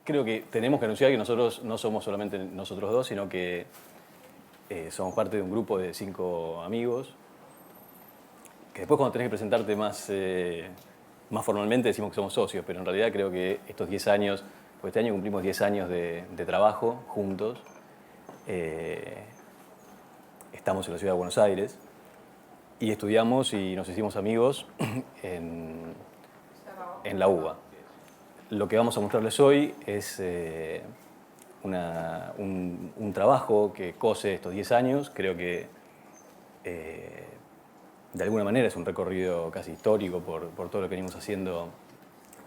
creo que tenemos que anunciar que nosotros no somos solamente nosotros dos, sino que somos parte de un grupo de 5 amigos, que después cuando tenés que presentarte más formalmente decimos que somos socios, pero en realidad creo que estos 10 años, pues este año cumplimos 10 años de trabajo juntos, estamos en la ciudad de Buenos Aires y estudiamos y nos hicimos amigos en la UBA. Lo que vamos a mostrarles hoy es un trabajo que cose estos 10 años. Creo que de alguna manera es un recorrido casi histórico por todo lo que venimos haciendo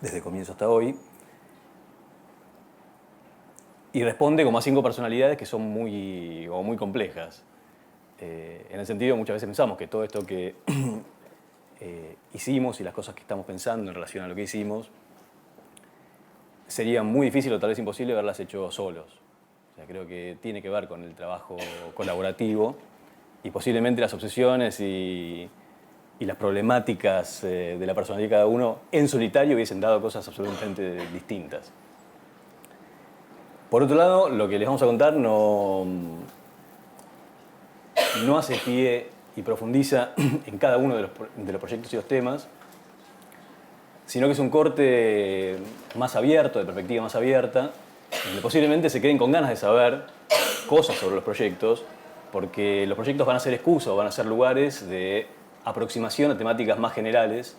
desde el comienzo hasta hoy. Y responde como a 5 personalidades que son muy complejas. En el sentido, muchas veces pensamos que todo esto que hicimos y las cosas que estamos pensando en relación a lo que hicimos sería muy difícil o tal vez imposible haberlas hecho solos. O sea, creo que tiene que ver con el trabajo colaborativo y posiblemente las obsesiones y las problemáticas de la personalidad de cada uno en solitario hubiesen dado cosas absolutamente distintas. Por otro lado, lo que les vamos a contar no hace pie y profundiza en cada uno de los proyectos y los temas, sino que es un corte más abierto, de perspectiva más abierta, donde posiblemente se queden con ganas de saber cosas sobre los proyectos, porque los proyectos van a ser excusas, van a ser lugares de aproximación a temáticas más generales,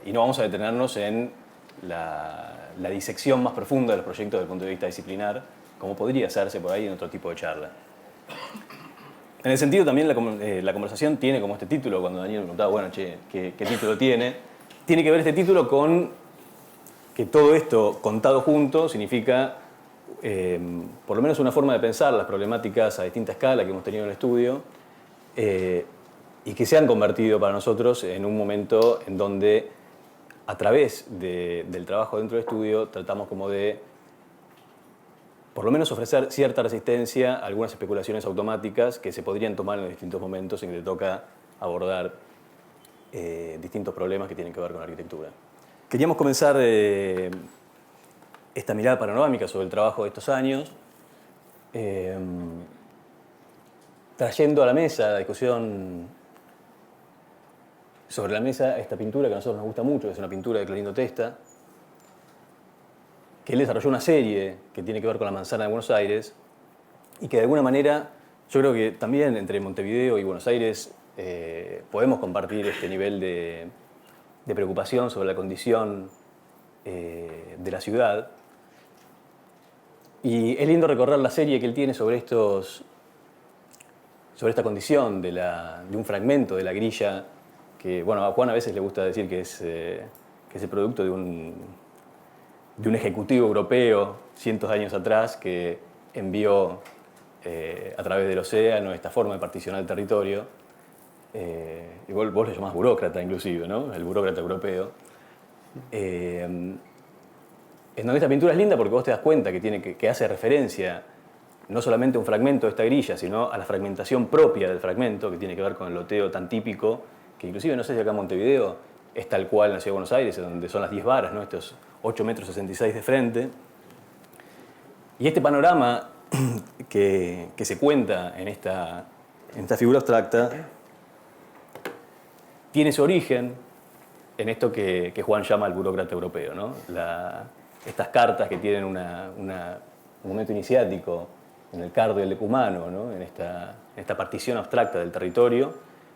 y no vamos a detenernos en la disección más profunda de los proyectos desde el punto de vista disciplinar, como podría hacerse por ahí en otro tipo de charla. En el sentido también la conversación tiene como este título, cuando Daniel me preguntaba, bueno, che, ¿qué título tiene? Tiene que ver este título con que todo esto contado junto significa por lo menos una forma de pensar las problemáticas a distinta escala que hemos tenido en el estudio y que se han convertido para nosotros en un momento en donde a través del trabajo dentro del estudio tratamos como de por lo menos ofrecer cierta resistencia a algunas especulaciones automáticas que se podrían tomar en los distintos momentos en que te toca abordar distintos problemas que tienen que ver con la arquitectura. Queríamos comenzar esta mirada panorámica sobre el trabajo de estos años, trayendo a la mesa, la discusión sobre la mesa, esta pintura que a nosotros nos gusta mucho, que es una pintura de Clorindo Testa, que él desarrolló una serie que tiene que ver con la manzana de Buenos Aires y que de alguna manera yo creo que también entre Montevideo y Buenos Aires podemos compartir este nivel de preocupación sobre la condición de la ciudad. Y es lindo recorrer la serie que él tiene sobre esta condición de un fragmento de la grilla que, bueno, a Juan a veces le gusta decir que es el producto de un ejecutivo europeo cientos de años atrás que envió a través del océano esta forma de particionar el territorio. Y vos le llamás burócrata inclusive, ¿no? El burócrata europeo. En donde esta pintura es linda porque vos te das cuenta que hace referencia no solamente a un fragmento de esta grilla, sino a la fragmentación propia del fragmento, que tiene que ver con el loteo tan típico, que inclusive, no sé si acá en Montevideo es tal cual en la Ciudad de Buenos Aires, donde son las 10 varas, ¿no? Estos 8,66 metros de frente. Y este panorama que se cuenta en esta figura abstracta tiene su origen en esto que Juan llama el burócrata europeo, ¿no? Estas cartas que tienen un momento iniciático en el cardo y el decumano, ¿no? en esta partición abstracta del territorio,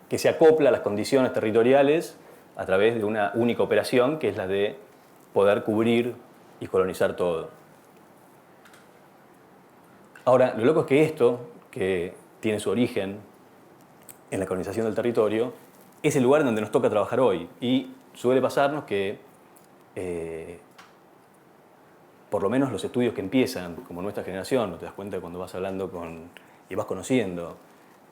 que se acopla a las condiciones territoriales a través de una única operación, que es la de poder cubrir y colonizar todo. Ahora, lo loco es que esto, que tiene su origen en la colonización del territorio, es el lugar en donde nos toca trabajar hoy. Y suele pasarnos que, por lo menos los estudios que empiezan, como nuestra generación, no te das cuenta cuando vas hablando y vas conociendo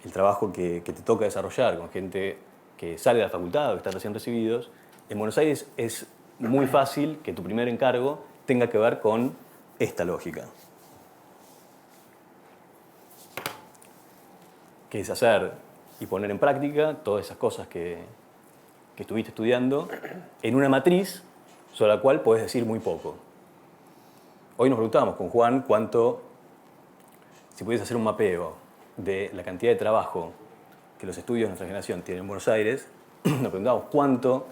el trabajo que te toca desarrollar con gente que sale de la facultad o que están recién recibidos, en Buenos Aires es muy fácil que tu primer encargo tenga que ver con esta lógica. Que es hacer y poner en práctica todas esas cosas que estuviste estudiando en una matriz sobre la cual podés decir muy poco. Hoy nos preguntábamos con Juan si pudiese hacer un mapeo de la cantidad de trabajo que los estudios de nuestra generación tienen en Buenos Aires, nos preguntábamos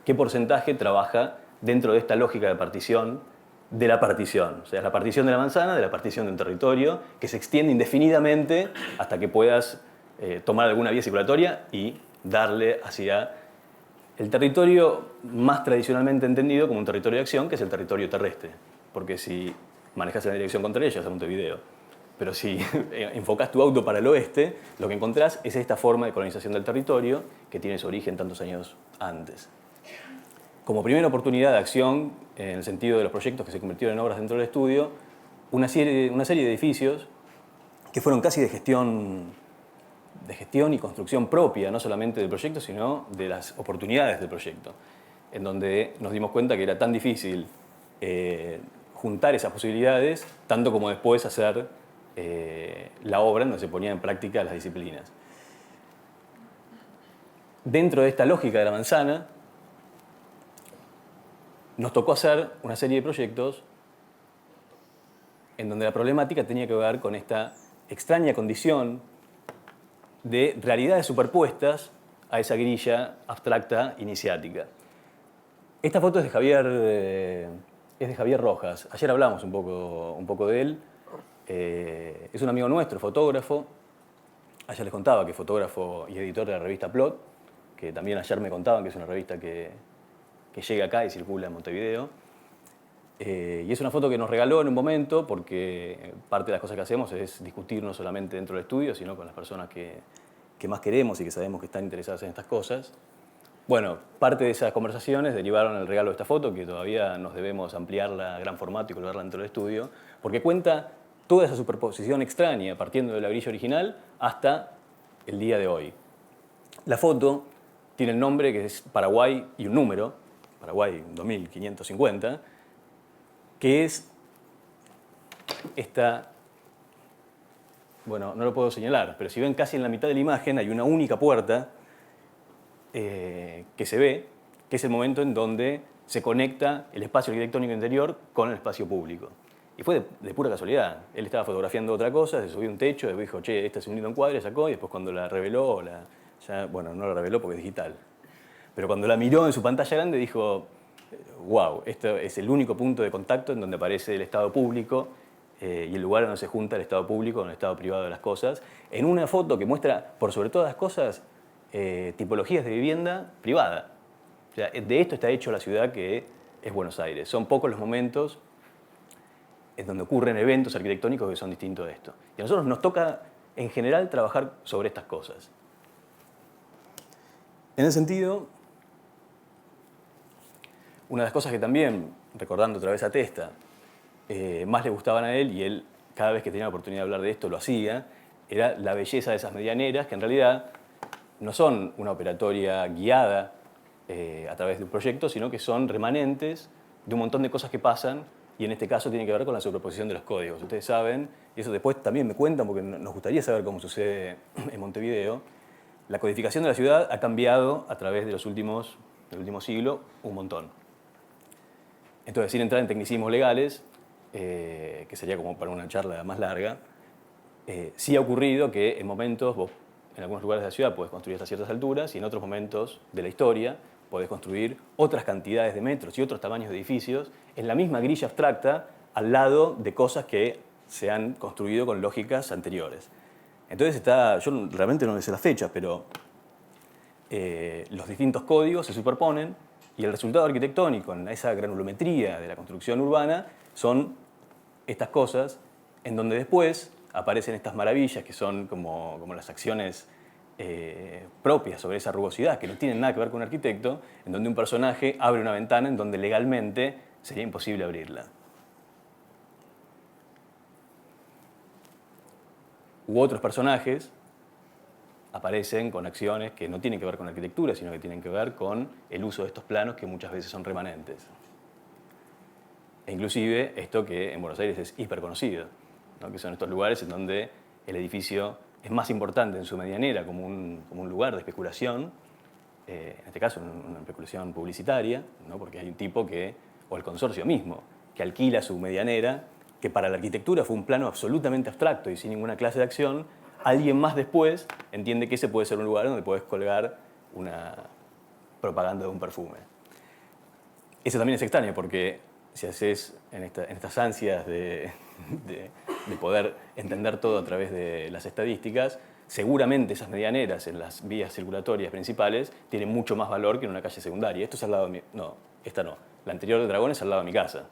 qué porcentaje trabaja dentro de esta lógica de partición de la partición. O sea, es la partición de la manzana, de la partición de un territorio que se extiende indefinidamente hasta que puedas tomar alguna vía circulatoria y darle hacia el territorio más tradicionalmente entendido como un territorio de acción, que es el territorio terrestre. Porque si manejas en la dirección contraria, llegas a Montevideo. Pero si enfocas tu auto para el oeste, lo que encontrás es esta forma de colonización del territorio que tiene su origen tantos años antes. Como primera oportunidad de acción, en el sentido de los proyectos que se convirtieron en obras dentro del estudio, una serie de edificios que fueron casi de gestión y construcción propia, no solamente del proyecto, sino de las oportunidades del proyecto, en donde nos dimos cuenta que era tan difícil juntar esas posibilidades, tanto como después hacer la obra en donde se ponían en práctica las disciplinas. Dentro de esta lógica de la manzana, nos tocó hacer una serie de proyectos en donde la problemática tenía que ver con esta extraña condición de realidades superpuestas a esa grilla abstracta iniciática. Esta foto es de Javier Rojas. Ayer hablamos un poco de él. Es un amigo nuestro, fotógrafo. Ayer les contaba que es fotógrafo y editor de la revista Plot, que también ayer me contaban que es una revista que llega acá y circula en Montevideo. Y es una foto que nos regaló en un momento porque parte de las cosas que hacemos es discutir no solamente dentro del estudio, sino con las personas que más queremos y que sabemos que están interesadas en estas cosas. Bueno, parte de esas conversaciones derivaron el regalo de esta foto, que todavía nos debemos ampliarla a gran formato y colocarla dentro del estudio, porque cuenta toda esa superposición extraña, partiendo de la grilla original hasta el día de hoy. La foto tiene el nombre que es Paraguay y un número, Paraguay 2550, que es esta... Bueno, no lo puedo señalar, pero si ven casi en la mitad de la imagen hay una única puerta que se ve, que es el momento en donde se conecta el espacio arquitectónico interior con el espacio público. Y fue de pura casualidad. Él estaba fotografiando otra cosa, se subió a un techo, después dijo, che, este es un lindo encuadre, sacó, y después cuando la reveló, bueno, no la reveló porque es digital, pero cuando la miró en su pantalla grande dijo, wow, esto es el único punto de contacto en donde aparece el Estado público y el lugar donde se junta el Estado público con el Estado privado de las cosas, en una foto que muestra, por sobre todas las cosas, tipologías de vivienda privada. O sea, de esto está hecho la ciudad que es Buenos Aires. Son pocos los momentos en donde ocurren eventos arquitectónicos que son distintos de esto. Y a nosotros nos toca, en general, trabajar sobre estas cosas. En ese sentido, una de las cosas que también, recordando otra vez a Testa, más le gustaban a él, y él cada vez que tenía la oportunidad de hablar de esto lo hacía, era la belleza de esas medianeras, que en realidad no son una operatoria guiada a través de un proyecto, sino que son remanentes de un montón de cosas que pasan, y en este caso tiene que ver con la superposición de los códigos. Ustedes saben, y eso después también me cuentan, porque nos gustaría saber cómo sucede en Montevideo, la codificación de la ciudad ha cambiado a través de del último siglo un montón. Entonces, sin entrar en tecnicismos legales, que sería como para una charla más larga, sí ha ocurrido que en momentos vos en algunos lugares de la ciudad podés construir hasta ciertas alturas y en otros momentos de la historia podés construir otras cantidades de metros y otros tamaños de edificios en la misma grilla abstracta al lado de cosas que se han construido con lógicas anteriores. Entonces yo realmente no sé las fechas, pero los distintos códigos se superponen y el resultado arquitectónico en esa granulometría de la construcción urbana son estas cosas en donde después aparecen estas maravillas que son como las acciones propias sobre esa rugosidad, que no tienen nada que ver con un arquitecto, en donde un personaje abre una ventana en donde legalmente sería imposible abrirla. U otros personajes aparecen con acciones que no tienen que ver con arquitectura, sino que tienen que ver con el uso de estos planos que muchas veces son remanentes. E inclusive esto que en Buenos Aires es hiperconocido, ¿no? Que son estos lugares en donde el edificio es más importante en su medianera como un lugar de especulación, en este caso una especulación publicitaria, ¿no? Porque hay un tipo o el consorcio mismo, que alquila su medianera, que para la arquitectura fue un plano absolutamente abstracto y sin ninguna clase de acción, alguien más después entiende que ese puede ser un lugar donde puedes colgar una propaganda de un perfume. Eso también es extraño porque si haces en estas ansias de poder entender todo a través de las estadísticas, seguramente esas medianeras en las vías circulatorias principales tienen mucho más valor que en una calle secundaria. Esto es al lado de mi... No, esta no. La anterior de Dragón es al lado de mi casa.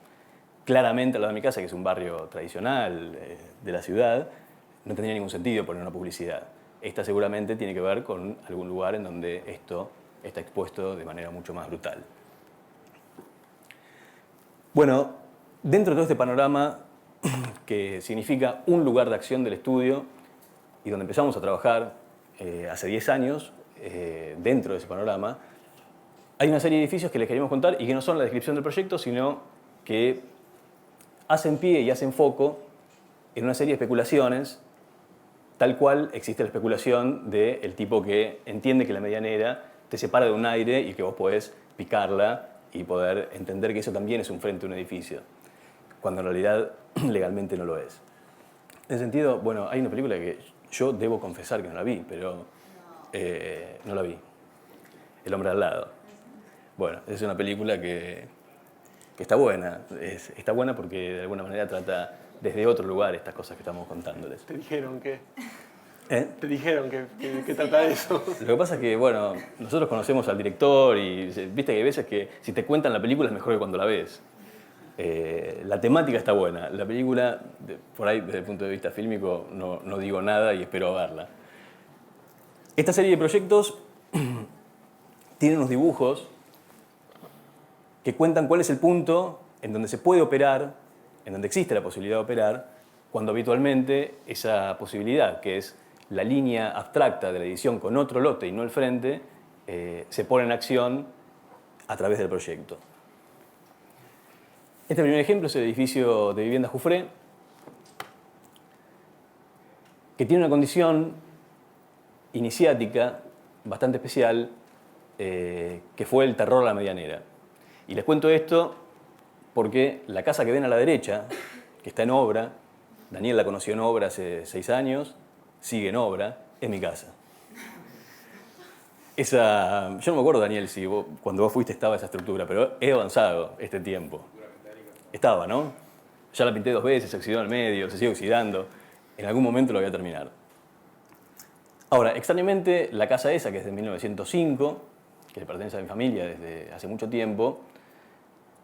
Claramente al lado de mi casa, que es un barrio tradicional de la ciudad, no tendría ningún sentido poner una publicidad. Esta seguramente tiene que ver con algún lugar en donde esto está expuesto de manera mucho más brutal. Bueno, dentro de todo este panorama que significa un lugar de acción del estudio y donde empezamos a trabajar hace 10 años, dentro de ese panorama, hay una serie de edificios que les queríamos contar y que no son la descripción del proyecto, sino que hacen pie y hacen foco en una serie de especulaciones, tal cual existe la especulación del tipo que entiende que la medianera te separa de un aire y que vos podés picarla y poder entender que eso también es un frente a un edificio, cuando en realidad legalmente no lo es. En ese sentido, bueno, hay una película que yo debo confesar que no la vi, pero no la vi. El hombre al lado. Bueno, es una película que está buena. Está buena porque de alguna manera trata desde otro lugar estas cosas que estamos contándoles. ¿Te dijeron qué? ¿Te dijeron que trata eso? Lo que pasa es que, bueno, nosotros conocemos al director y viste que hay veces que si te cuentan la película es mejor que cuando la ves. La temática está buena. La película, por ahí desde el punto de vista fílmico, no digo nada y espero verla. Esta serie de proyectos tiene unos dibujos que cuentan cuál es el punto en donde se puede operar, en donde existe la posibilidad de operar, cuando habitualmente esa posibilidad, que es la línea abstracta de la edición con otro lote y no el frente, se pone en acción a través del proyecto. Este primer ejemplo es el edificio de vivienda Jufré, que tiene una condición iniciática bastante especial, que fue el terror a la medianera. Y les cuento esto porque la casa que ven a la derecha, que está en obra, Daniel la conoció en obra hace 6 años, sigue en obra, es mi casa. Yo no me acuerdo, Daniel, si cuando vos fuiste estaba esa estructura, pero he avanzado este tiempo. Estaba, ¿no? Ya la pinté 2 veces, se oxidó en el medio, se sigue oxidando. En algún momento lo voy a terminar. Ahora, extrañamente, la casa esa, que es de 1905, que le pertenece a mi familia desde hace mucho tiempo,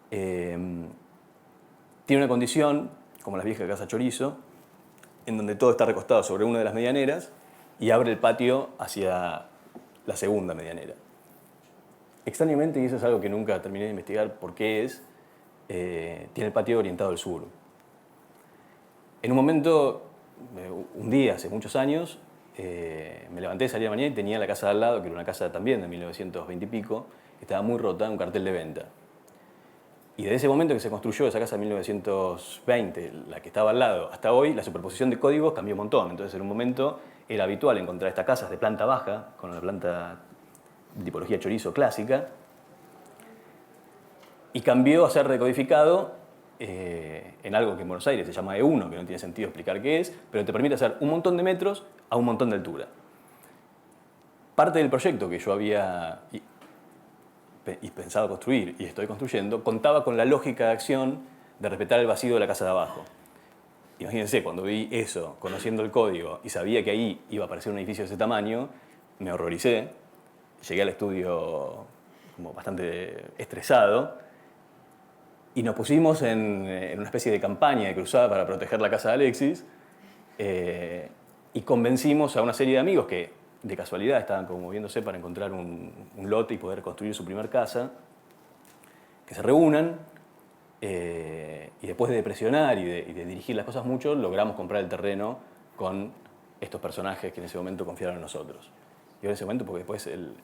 tiene una condición, como las viejas casas Chorizo, en donde todo está recostado sobre una de las medianeras y abre el patio hacia la segunda medianera. Extrañamente, y eso es algo que nunca terminé de investigar por qué es, tiene el patio orientado al sur. En un momento, un día, hace muchos años, me levanté, salí a la mañana y tenía la casa de al lado, que era una casa también de 1920 y pico, que estaba muy rota, un cartel de venta. Y desde ese momento que se construyó esa casa de 1920, la que estaba al lado, hasta hoy, la superposición de códigos cambió un montón. Entonces, en un momento era habitual encontrar estas casas de planta baja, con la planta de tipología Chorizo clásica, y cambió a ser recodificado en algo que en Buenos Aires se llama E1, que no tiene sentido explicar qué es, pero te permite hacer un montón de metros a un montón de altura. Parte del proyecto que yo había pensado construir y estoy construyendo, contaba con la lógica de acción de respetar el vacío de la casa de abajo. Imagínense, cuando vi eso, conociendo el código y sabía que ahí iba a aparecer un edificio de ese tamaño, me horroricé, llegué al estudio como bastante estresado y nos pusimos en una especie de campaña de cruzada para proteger la casa de Alexis y convencimos a una serie de amigos que de casualidad estaban como moviéndose para encontrar un lote y poder construir su primer casa, que se reúnan y después de presionar y de dirigir las cosas mucho, logramos comprar el terreno con estos personajes que en ese momento confiaron en nosotros. Y en ese momento, porque después el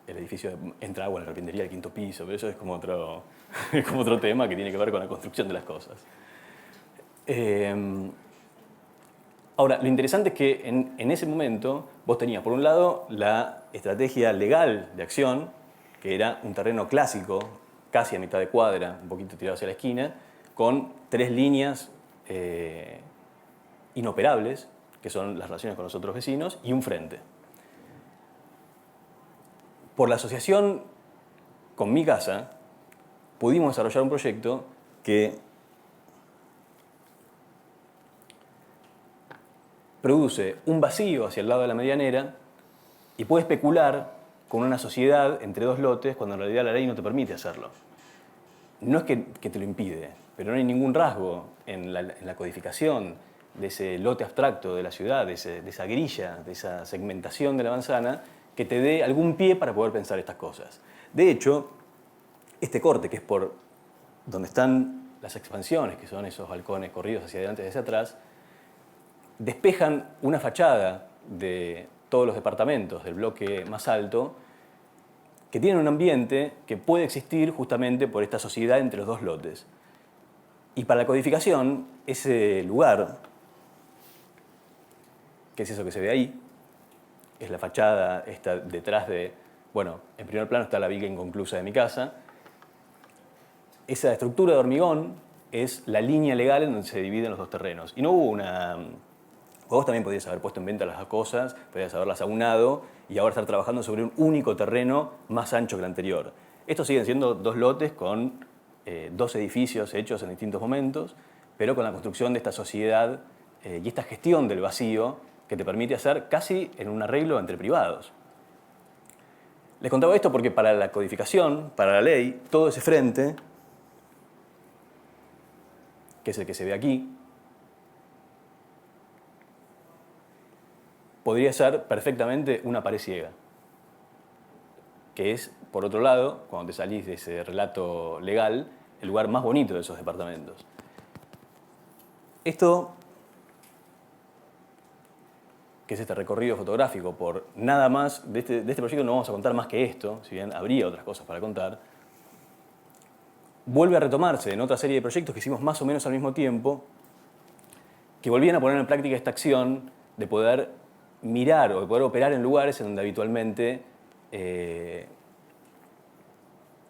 edificio entra agua en la carpintería del 5.º piso, pero eso es como otro tema que tiene que ver con la construcción de las cosas. Ahora, lo interesante es que en ese momento vos tenías, por un lado, la estrategia legal de acción, que era un terreno clásico, casi a mitad de cuadra, un poquito tirado hacia la esquina, con 3 líneas inoperables, que son las relaciones con los otros vecinos, y un frente. Por la asociación con mi casa, pudimos desarrollar un proyecto que produce un vacío hacia el lado de la medianera y puede especular con una sociedad entre 2 lotes cuando en realidad la ley no te permite hacerlo. No es que te lo impide, pero no hay ningún rasgo en la codificación de ese lote abstracto de la ciudad, de esa grilla, de esa segmentación de la manzana, que te dé algún pie para poder pensar estas cosas. De hecho, este corte, que es por donde están las expansiones, que son esos balcones corridos hacia adelante y hacia atrás, despejan una fachada de todos los departamentos del bloque más alto que tienen un ambiente que puede existir justamente por esta sociedad entre los 2 lotes. Y para la codificación, ese lugar, que es eso que se ve ahí, es la fachada, está detrás de, bueno, en primer plano está la viga inconclusa de mi casa. Esa estructura de hormigón es la línea legal en donde se dividen los 2 terrenos. Y no hubo una... Vos también podrías haber puesto en venta las 2 cosas, podrías haberlas aunado y ahora estar trabajando sobre un único terreno más ancho que el anterior. Estos siguen siendo 2 lotes con 2 edificios hechos en distintos momentos, pero con la construcción de esta sociedad y esta gestión del vacío que te permite hacer casi en un arreglo entre privados. Les contaba esto porque para la codificación, para la ley, todo ese frente, que es el que se ve aquí, podría ser perfectamente una pared ciega, que es, por otro lado, cuando te salís de ese relato legal, el lugar más bonito de esos departamentos. Esto, que es este recorrido fotográfico por nada más, de este proyecto no vamos a contar más que esto, si bien habría otras cosas para contar, vuelve a retomarse en otra serie de proyectos que hicimos más o menos al mismo tiempo, que volvían a poner en práctica esta acción de poder mirar o de poder operar en lugares en donde habitualmente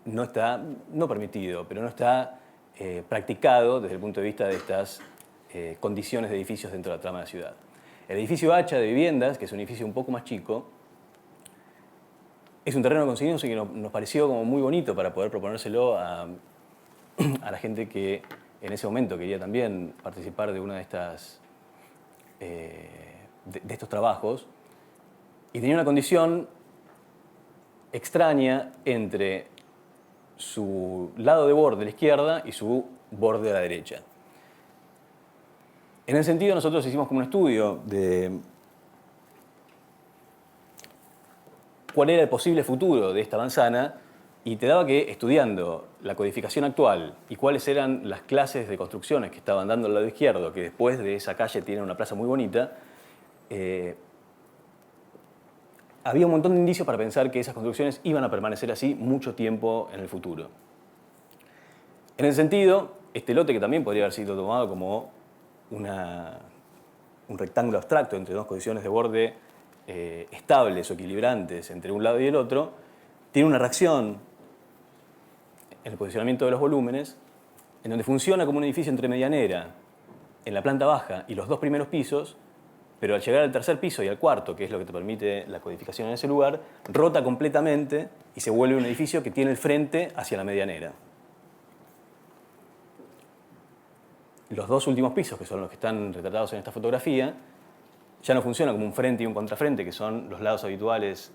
no está, no permitido, pero no está practicado desde el punto de vista de estas condiciones de edificios dentro de la trama de la ciudad. El edificio Hacha de viviendas, que es un edificio un poco más chico, es un terreno que conseguimos y que nos pareció como muy bonito para poder proponérselo a la gente que en ese momento quería también participar de una de estas de estos trabajos, y tenía una condición extraña entre su lado de borde de la izquierda y su borde de la derecha. En ese sentido, nosotros hicimos como un estudio de cuál era el posible futuro de esta manzana y te daba que, estudiando la codificación actual y cuáles eran las clases de construcciones que estaban dando al lado izquierdo, que después de esa calle tiene una plaza muy bonita, había un montón de indicios para pensar que esas construcciones iban a permanecer así mucho tiempo en el futuro. En ese sentido, este lote, que también podría haber sido tomado como un rectángulo abstracto entre 2 condiciones de borde estables o equilibrantes entre un lado y el otro, tiene una reacción en el posicionamiento de los volúmenes en donde funciona como un edificio entre medianera en la planta baja y los 2 primeros pisos, pero al llegar al 3er piso y al 4.º, que es lo que te permite la codificación en ese lugar, rota completamente y se vuelve un edificio que tiene el frente hacia la medianera. Los 2 últimos pisos, que son los que están retratados en esta fotografía, ya no funcionan como un frente y un contrafrente, que son los lados habituales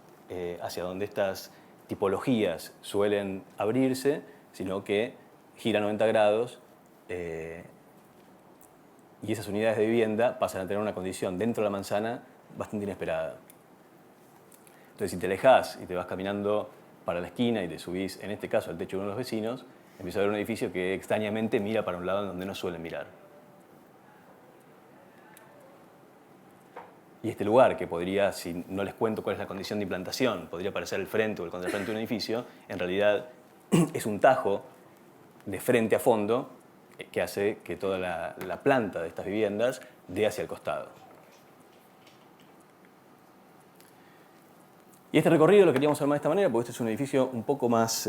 hacia donde estas tipologías suelen abrirse, sino que gira 90 grados y esas unidades de vivienda pasan a tener una condición dentro de la manzana bastante inesperada. Entonces, si te alejás y te vas caminando para la esquina y te subís, en este caso, al techo de uno de los vecinos, empieza a ver un edificio que extrañamente mira para un lado en donde no suelen mirar. Y este lugar, que podría, si no les cuento cuál es la condición de implantación, podría parecer el frente o el contrafrente de un edificio, en realidad es un tajo de frente a fondo que hace que toda la planta de estas viviendas dé hacia el costado. Y este recorrido lo queríamos armar de esta manera, porque este es un edificio un poco más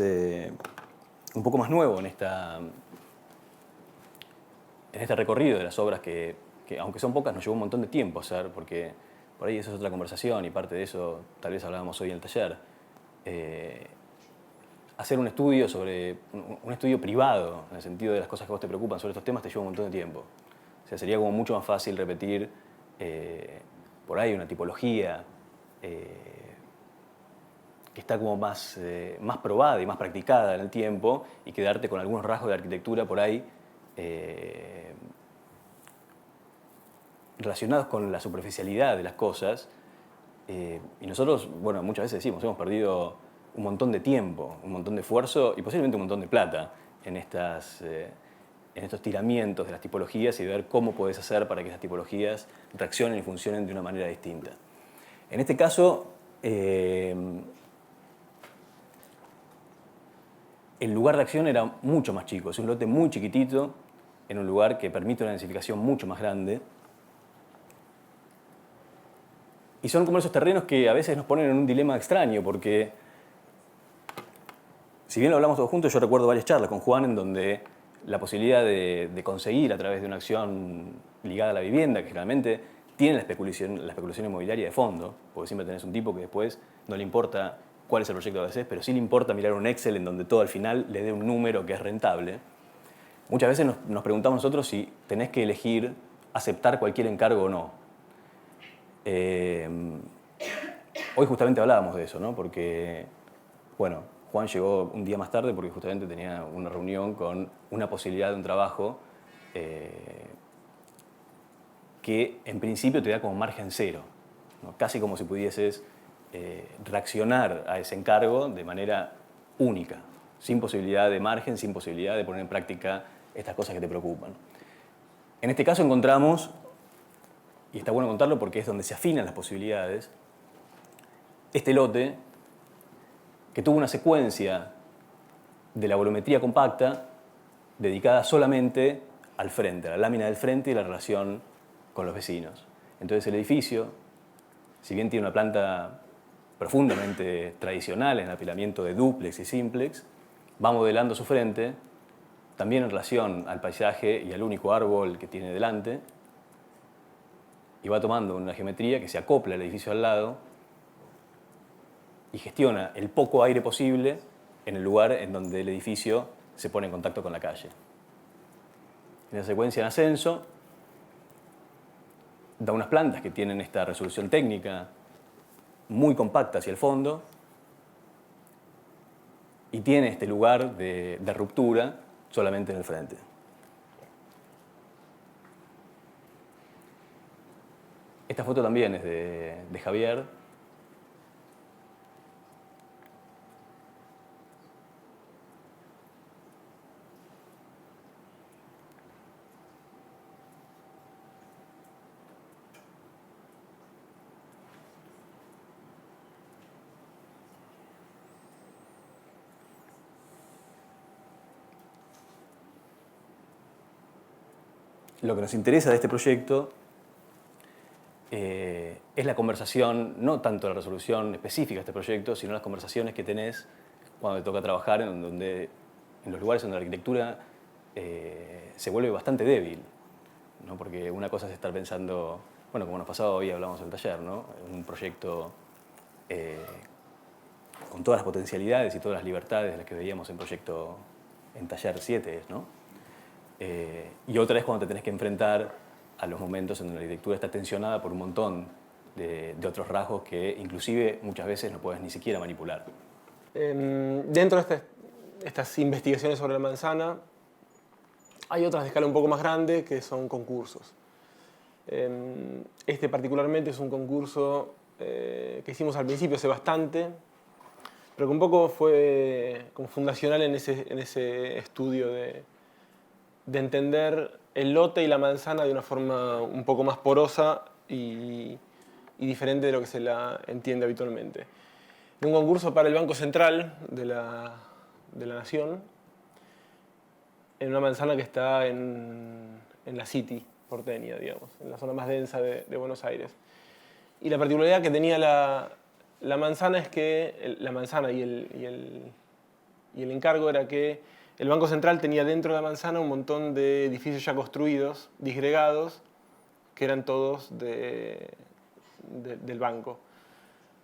nuevo en en este recorrido de las obras que, aunque son pocas, nos llevó un montón de tiempo hacer, porque por ahí eso es otra conversación y parte de eso tal vez hablábamos hoy en el taller. Hacer un estudio un estudio privado, en el sentido de las cosas que a vos te preocupan sobre estos temas, te lleva un montón de tiempo. O sea, sería como mucho más fácil repetir por ahí una tipología que está como más probada y más practicada en el tiempo y quedarte con algunos rasgos de arquitectura por ahí relacionados con la superficialidad de las cosas. Y nosotros, bueno, muchas veces decimos, hemos perdido un montón de tiempo, un montón de esfuerzo y posiblemente un montón de plata en estos tiramientos de las tipologías y de ver cómo podés hacer para que esas tipologías reaccionen y funcionen de una manera distinta. En este caso, el lugar de acción era mucho más chico, es un lote muy chiquitito, en un lugar que permite una densificación mucho más grande. Y son como esos terrenos que a veces nos ponen en un dilema extraño, porque si bien lo hablamos todos juntos, yo recuerdo varias charlas con Juan en donde la posibilidad de conseguir a través de una acción ligada a la vivienda, que generalmente tiene la especulación inmobiliaria de fondo, porque siempre tenés un tipo que después no le importa cuál es el proyecto que haces, pero sí le importa mirar un Excel en donde todo al final le dé un número que es rentable. Muchas veces nos preguntamos nosotros si tenés que elegir aceptar cualquier encargo o no. Hoy justamente hablábamos de eso, ¿no? Porque, bueno, Juan llegó un día más tarde porque justamente tenía una reunión con una posibilidad de un trabajo que en principio te da como margen cero, ¿no? Casi como si pudieses reaccionar a ese encargo de manera única, sin posibilidad de margen, sin posibilidad de poner en práctica estas cosas que te preocupan. En este caso encontramos, y está bueno contarlo porque es donde se afinan las posibilidades, este lote que tuvo una secuencia de la volumetría compacta dedicada solamente al frente, a la lámina del frente y la relación con los vecinos. Entonces el edificio, si bien tiene una planta profundamente tradicional en el apilamiento de dúplex y simplex, va modelando su frente también en relación al paisaje y al único árbol que tiene delante, y va tomando una geometría que se acopla al edificio al lado y gestiona el poco aire posible en el lugar en donde el edificio se pone en contacto con la calle. En la secuencia en ascenso, da unas plantas que tienen esta resolución técnica muy compacta hacia el fondo y tiene este lugar de ruptura solamente en el frente. Esta foto también es de Javier. Lo que nos interesa de este proyecto es la conversación, no tanto la resolución específica de este proyecto, sino las conversaciones que tenés cuando te toca trabajar en los lugares donde la arquitectura se vuelve bastante débil, ¿no? Porque una cosa es estar pensando, bueno, como nos pasaba hoy, hablamos en el taller, ¿no? Un proyecto con todas las potencialidades y todas las libertades de las que veíamos en proyecto en taller 7, ¿no? Y otra es cuando te tenés que enfrentar a los momentos en donde la arquitectura está tensionada por un montón de otros rasgos que inclusive muchas veces no puedes ni siquiera manipular. Dentro de estas investigaciones sobre la manzana, hay otras de escala un poco más grande que son concursos. Este particularmente es un concurso que hicimos al principio hace bastante, pero que un poco fue como fundacional en ese estudio de entender el lote y la manzana de una forma un poco más porosa y diferente de lo que se la entiende habitualmente. Un concurso para el Banco Central de la Nación, en una manzana que está en la City porteña, digamos, en la zona más densa de Buenos Aires. Y la particularidad que tenía la manzana es que la manzana y el encargo era que el Banco Central tenía dentro de la manzana un montón de edificios ya construidos, disgregados, que eran todos del banco.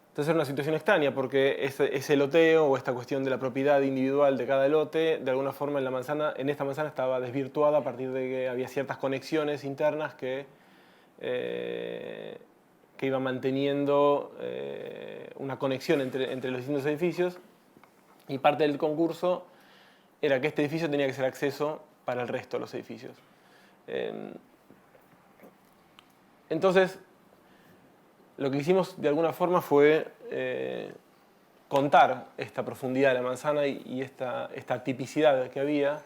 Entonces era una situación extraña porque ese loteo o esta cuestión de la propiedad individual de cada lote, de alguna forma en esta manzana estaba desvirtuada a partir de que había ciertas conexiones internas que iban manteniendo una conexión entre los distintos edificios, y parte del concurso era que este edificio tenía que ser acceso para el resto de los edificios. Entonces, lo que hicimos de alguna forma fue contar esta profundidad de la manzana y esta tipicidad que había,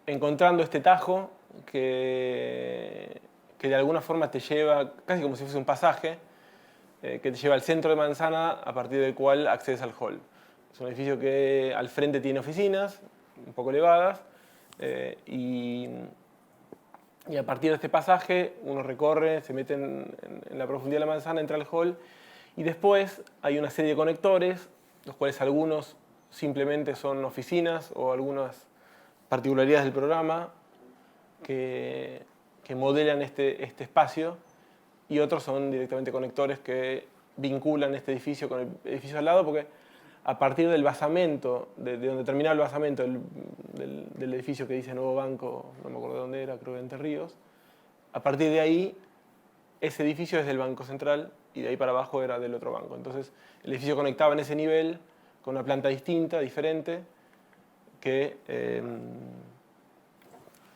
encontrando este tajo que de alguna forma te lleva, casi como si fuese un pasaje, que te lleva al centro de manzana a partir del cual accedes al hall. Es un edificio que al frente tiene oficinas, un poco elevadas, y a partir de este pasaje uno recorre, se mete en la profundidad de la manzana, entra al hall, y después hay una serie de conectores, los cuales algunos simplemente son oficinas o algunas particularidades del programa que modelan este espacio, y otros son directamente conectores que vinculan este edificio con el edificio al lado, porque a partir del basamento, de donde terminaba el basamento del edificio que dice Nuevo Banco, no me acuerdo de dónde era, creo que de Entre Ríos, a partir de ahí, ese edificio es del Banco Central y de ahí para abajo era del otro banco. Entonces, el edificio conectaba en ese nivel con una planta distinta, diferente, que...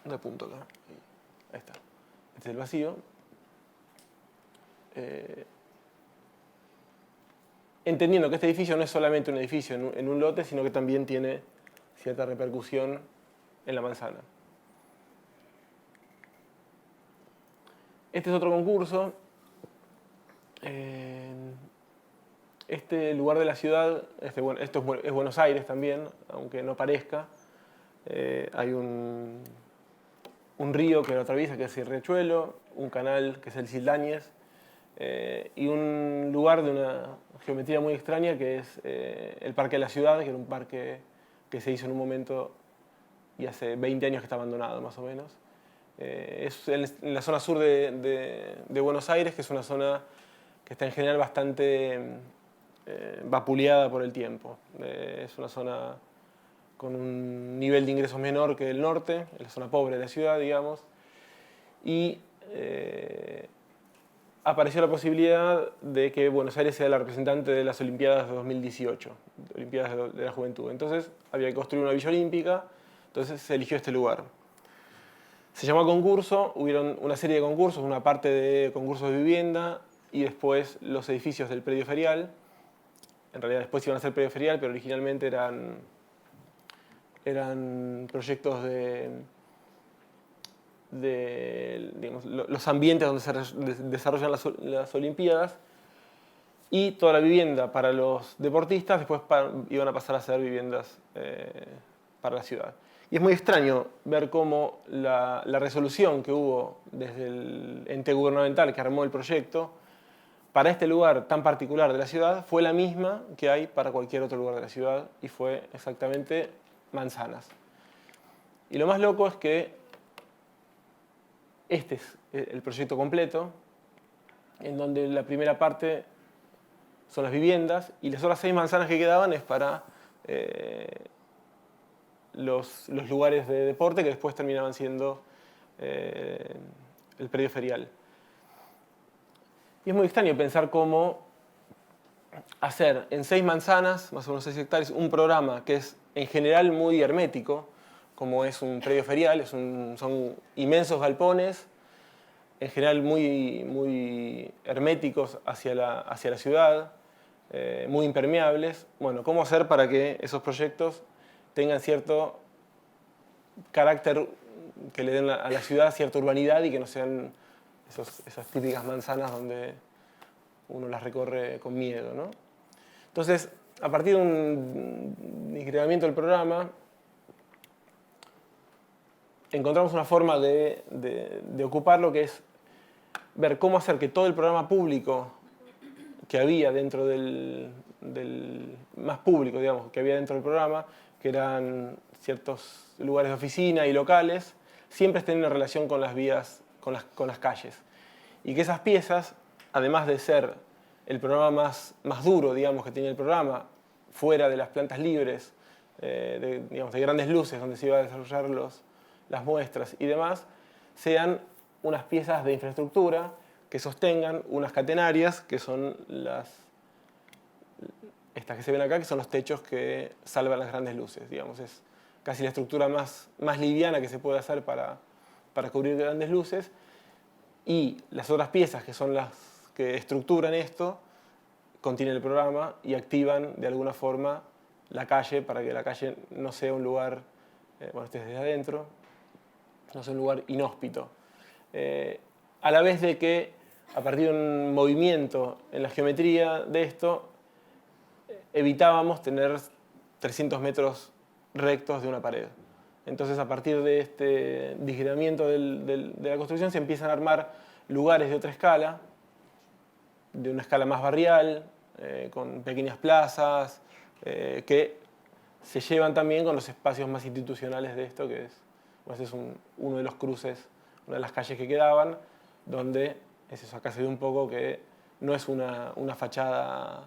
¿dónde apunto acá? Ahí está. Este es el vacío. Entendiendo que este edificio no es solamente un edificio en un lote, sino que también tiene cierta repercusión en la manzana. Este es otro concurso. Este lugar de la ciudad, esto es Buenos Aires también, aunque no parezca. Hay un río que lo atraviesa, que es el Riachuelo, un canal, que es el Sildañez, y un lugar de una geometría muy extraña, que es el Parque de la Ciudad, que era un parque que se hizo en un momento y hace 20 años que está abandonado, más o menos. Es en la zona sur de Buenos Aires, que es una zona que está en general bastante vapuleada por el tiempo. Es una zona con un nivel de ingresos menor que el norte, es la zona pobre de la ciudad, digamos, y apareció la posibilidad de que Buenos Aires sea la representante de las Olimpiadas de 2018, Olimpiadas de la Juventud. Entonces había que construir una villa olímpica, entonces se eligió este lugar. Se llamó concurso, hubieron una serie de concursos, una parte de concursos de vivienda y después los edificios del predio ferial. En realidad después iban a ser predio ferial, pero originalmente eran proyectos digamos, los ambientes donde se desarrollan las Olimpiadas, y toda la vivienda para los deportistas después iban a pasar a ser viviendas para la ciudad. Y es muy extraño ver cómo la resolución que hubo desde el ente gubernamental que armó el proyecto para este lugar tan particular de la ciudad fue la misma que hay para cualquier otro lugar de la ciudad, y fue exactamente manzanas. Y lo más loco es que este es el proyecto completo, en donde la primera parte son las viviendas y las otras 6 manzanas que quedaban es para los lugares de deporte, que después terminaban siendo el predio ferial. Y es muy extraño pensar cómo hacer en 6 manzanas, más o menos 6 hectáreas, un programa que es en general muy hermético, como es un predio ferial, son inmensos galpones, en general muy herméticos hacia la ciudad, muy impermeables. Bueno, ¿cómo hacer para que esos proyectos tengan cierto carácter, que le den a la ciudad cierta urbanidad y que no sean esas típicas manzanas donde uno las recorre con miedo, ¿no? Entonces, a partir de un disgregamiento del programa, encontramos una forma de ocuparlo, que es ver cómo hacer que todo el programa público que había dentro más público, digamos, que había dentro del programa, que eran ciertos lugares de oficina y locales, siempre tenían una relación con las vías, con las calles. Y que esas piezas, además de ser el programa más duro, digamos, que tenía el programa, fuera de las plantas libres, digamos, de grandes luces, donde se iban a desarrollar las muestras y demás, sean unas piezas de infraestructura que sostengan unas catenarias, que son estas que se ven acá, que son los techos que salvan las grandes luces. Digamos, es casi la estructura más liviana que se puede hacer para cubrir grandes luces. Y las otras piezas, que son las que estructuran esto, contienen el programa y activan de alguna forma la calle, para que la calle no sea un lugar, bueno, este es desde adentro, no sea un lugar inhóspito. A la vez de que, a partir de un movimiento en la geometría de esto, evitábamos tener 300 metros rectos de una pared. Entonces, a partir de este disgregamiento de la construcción, se empiezan a armar lugares de otra escala, de una escala más barrial, con pequeñas plazas, que se llevan también con los espacios más institucionales de esto, que es, pues es uno de los cruces, una de las calles que quedaban, donde es eso, acá se ve un poco que no es una fachada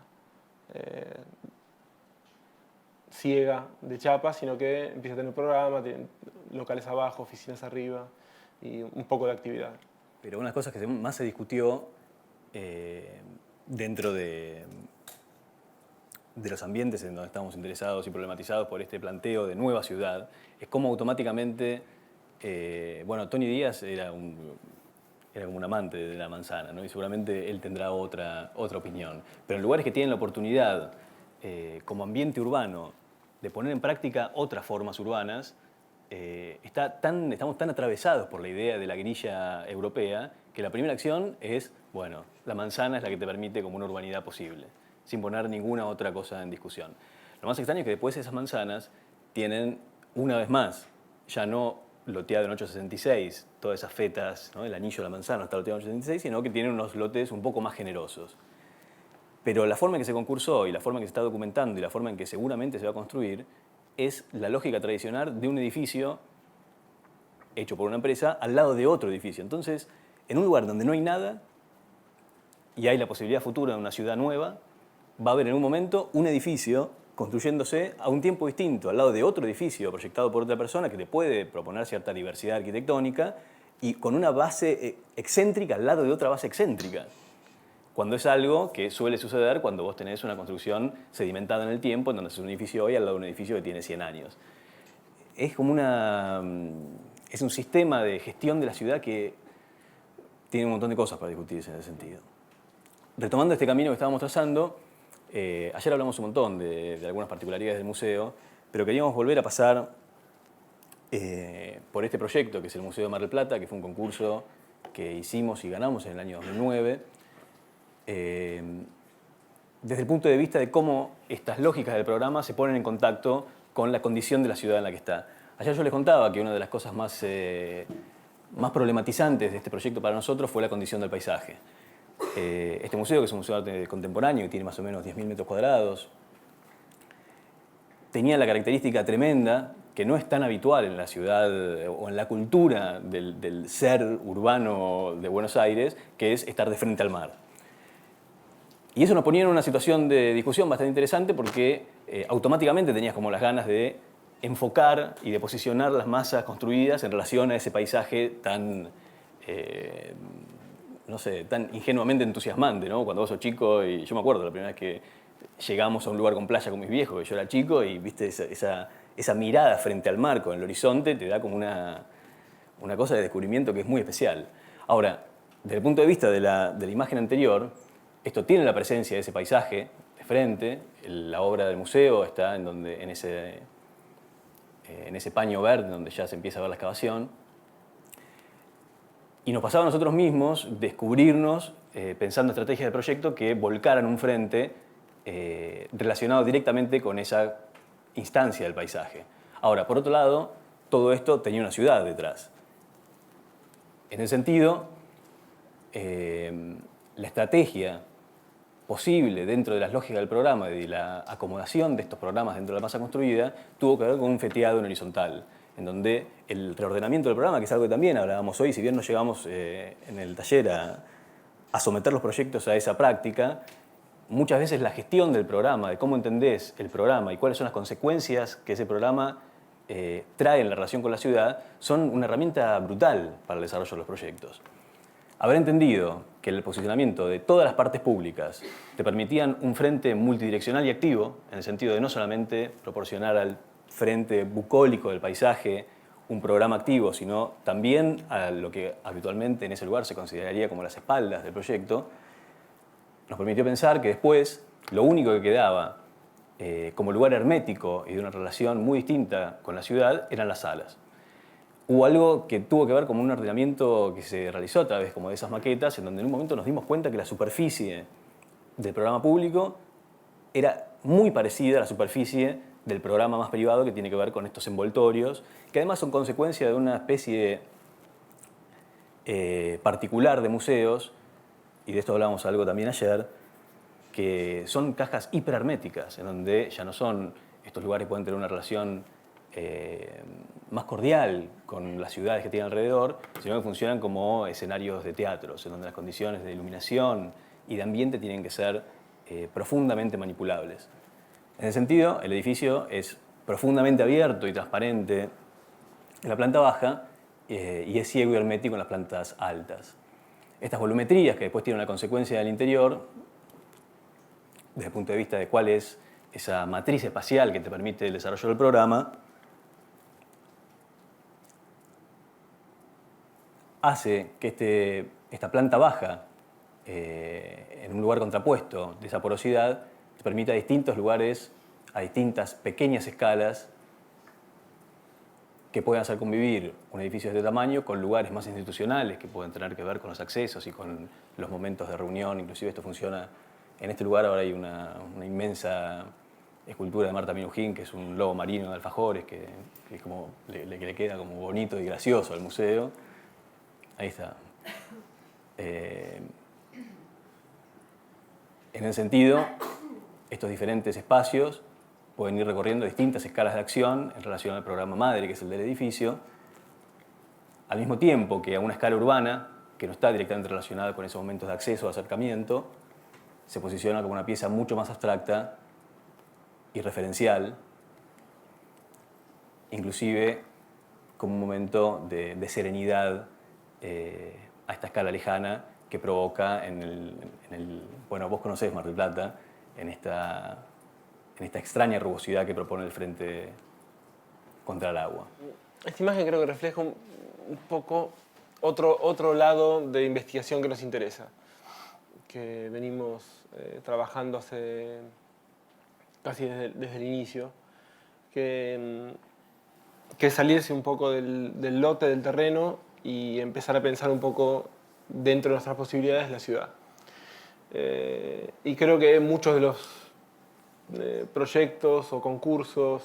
ciega de chapa, sino que empieza a tener programa, tiene locales abajo, oficinas arriba y un poco de actividad. Pero una de las cosas que más se discutió dentro de los ambientes en donde estamos interesados y problematizados por este planteo de nueva ciudad es cómo automáticamente, bueno, Tony Díaz era como un amante de la manzana, ¿no? Y seguramente él tendrá otra opinión. Pero en lugares que tienen la oportunidad, como ambiente urbano, de poner en práctica otras formas urbanas, estamos tan atravesados por la idea de la grilla europea que la primera acción es, bueno, la manzana es la que te permite como una urbanidad posible, sin poner ninguna otra cosa en discusión. Lo más extraño es que después esas manzanas tienen, una vez más, ya no loteado en 866, todas esas fetas, ¿no? El anillo de la manzana está loteado en 866, sino que tienen unos lotes un poco más generosos. Pero la forma en que se concursó y la forma en que se está documentando y la forma en que seguramente se va a construir es la lógica tradicional de un edificio hecho por una empresa al lado de otro edificio. Entonces, en un lugar donde no hay nada y hay la posibilidad futura de una ciudad nueva, va a haber en un momento un edificio construyéndose a un tiempo distinto, al lado de otro edificio proyectado por otra persona que te puede proponer cierta diversidad arquitectónica y con una base excéntrica al lado de otra base excéntrica. Cuando es algo que suele suceder cuando vos tenés una construcción sedimentada en el tiempo, en donde es un edificio hoy al lado de un edificio que tiene 100 años. Es como es un sistema de gestión de la ciudad que tiene un montón de cosas para discutirse en ese sentido. Retomando este camino que estábamos trazando, ayer hablamos un montón de algunas particularidades del museo, pero queríamos volver a pasar por este proyecto, que es el Museo de Mar del Plata, que fue un concurso que hicimos y ganamos en el año 2009, desde el punto de vista de cómo estas lógicas del programa se ponen en contacto con la condición de la ciudad en la que está. Ayer yo les contaba que una de las cosas más problematizantes de este proyecto para nosotros fue la condición del paisaje. Este museo, que es un museo de arte contemporáneo y tiene más o menos 10.000 metros cuadrados, tenía la característica tremenda, que no es tan habitual en la ciudad o en la cultura del ser urbano de Buenos Aires, que es estar de frente al mar. Y eso nos ponía en una situación de discusión bastante interesante porque automáticamente tenías como las ganas de enfocar y de posicionar las masas construidas en relación a ese paisaje tan, no sé, tan ingenuamente entusiasmante, ¿no? Cuando vos sos chico, y yo me acuerdo la primera vez que llegamos a un lugar con playa con mis viejos, que yo era chico, y viste esa mirada frente al mar con el horizonte, te da como una cosa de descubrimiento que es muy especial. Ahora, desde el punto de vista de la imagen anterior, esto tiene la presencia de ese paisaje de frente, la obra del museo está en ese paño verde donde ya se empieza a ver la excavación. Y nos pasaba a nosotros mismos descubrirnos, pensando estrategias de proyecto que volcaran un frente relacionado directamente con esa instancia del paisaje. Ahora, por otro lado, todo esto tenía una ciudad detrás. En ese sentido, la estrategia posible dentro de las lógicas del programa y de la acomodación de estos programas dentro de la masa construida, tuvo que ver con un feteado en horizontal, en donde el reordenamiento del programa, que es algo que también hablábamos hoy, si bien no llegamos en el taller a someter los proyectos a esa práctica, muchas veces la gestión del programa, de cómo entendés el programa y cuáles son las consecuencias que ese programa trae en la relación con la ciudad, son una herramienta brutal para el desarrollo de los proyectos. Haber entendido que el posicionamiento de todas las partes públicas te permitían un frente multidireccional y activo, en el sentido de no solamente proporcionar al frente bucólico del paisaje un programa activo, sino también a lo que habitualmente en ese lugar se consideraría como las espaldas del proyecto, nos permitió pensar que después lo único que quedaba como lugar hermético y de una relación muy distinta con la ciudad eran las salas. Hubo algo que tuvo que ver con un ordenamiento que se realizó a través como de esas maquetas, en donde en un momento nos dimos cuenta que la superficie del programa público era muy parecida a la superficie del programa más privado, que tiene que ver con estos envoltorios, que además son consecuencia de una especie particular de museos, y de esto hablábamos algo también ayer, que son cajas hiperherméticas, en donde ya no son estos lugares que pueden tener una relación más cordial con las ciudades que tienen alrededor, sino que funcionan como escenarios de teatros, en donde las condiciones de iluminación y de ambiente tienen que ser profundamente manipulables. En ese sentido, el edificio es profundamente abierto y transparente en la planta baja y es ciego y hermético en las plantas altas. Estas volumetrías, que después tienen una consecuencia del interior, desde el punto de vista de cuál es esa matriz espacial que te permite el desarrollo del programa, hace que esta planta baja, en un lugar contrapuesto de esa porosidad, te permita a distintos lugares, a distintas pequeñas escalas, que puedan hacer convivir un edificio de este tamaño con lugares más institucionales que pueden tener que ver con los accesos y con los momentos de reunión. Inclusive esto funciona en este lugar. Ahora hay una inmensa escultura de Marta Minujín, que es un lobo marino de alfajores, que es como, le queda como bonito y gracioso al museo. Ahí está. En ese sentido, estos diferentes espacios pueden ir recorriendo distintas escalas de acción en relación al programa madre, que es el del edificio, al mismo tiempo que a una escala urbana, que no está directamente relacionada con esos momentos de acceso o acercamiento, se posiciona como una pieza mucho más abstracta y referencial, inclusive como un momento de serenidad a esta escala lejana que provoca bueno, vos conocés Mar del Plata, en esta extraña rugosidad que propone el frente contra el agua. Esta imagen creo que refleja un poco otro lado de investigación que nos interesa, que venimos trabajando hace casi desde el inicio, que es salirse un poco del lote, del terreno, y empezar a pensar un poco dentro de nuestras posibilidades la ciudad. Y creo que muchos de los proyectos o concursos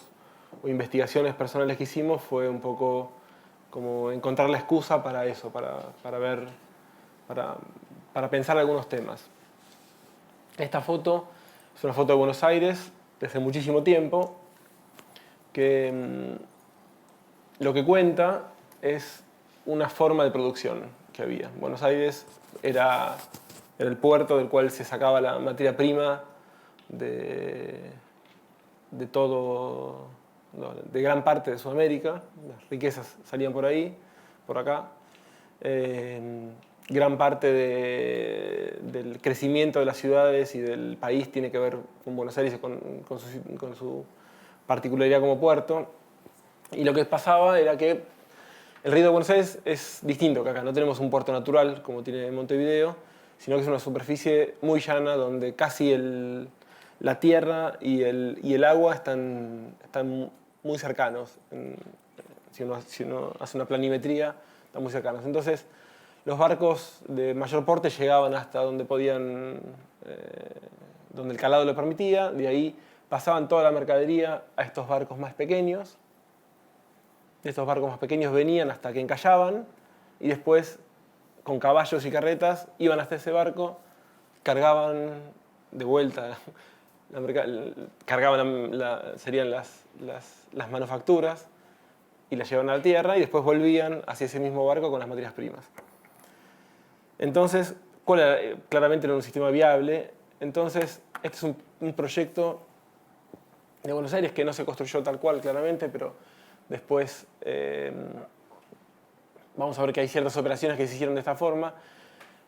o investigaciones personales que hicimos fue un poco como encontrar la excusa para eso, para pensar algunos temas. Esta foto es una foto de Buenos Aires desde muchísimo tiempo, que lo que cuenta es una forma de producción que había. Buenos Aires era el puerto del cual se sacaba la materia prima de gran parte de Sudamérica. Las riquezas salían por ahí, por acá. Gran parte del crecimiento de las ciudades y del país tiene que ver con Buenos Aires y con su particularidad como puerto. Y lo que pasaba era que el río de Buenos Aires es distinto que acá. No tenemos un puerto natural como tiene Montevideo, sino que es una superficie muy llana donde casi la tierra y el agua están muy cercanos. Si uno hace una planimetría, están muy cercanos. Entonces, los barcos de mayor porte llegaban hasta donde podían, donde el calado lo permitía. De ahí pasaban toda la mercadería a estos barcos más pequeños. Estos barcos más pequeños venían hasta que encallaban y después, con caballos y carretas, iban hasta ese barco, cargaban de vuelta, cargaban serían las manufacturas y las llevaban a la tierra y después volvían hacia ese mismo barco con las materias primas. Entonces, claramente era un sistema viable. Entonces, este es un proyecto de Buenos Aires que no se construyó tal cual, claramente, pero después vamos a ver que hay ciertas operaciones que se hicieron de esta forma,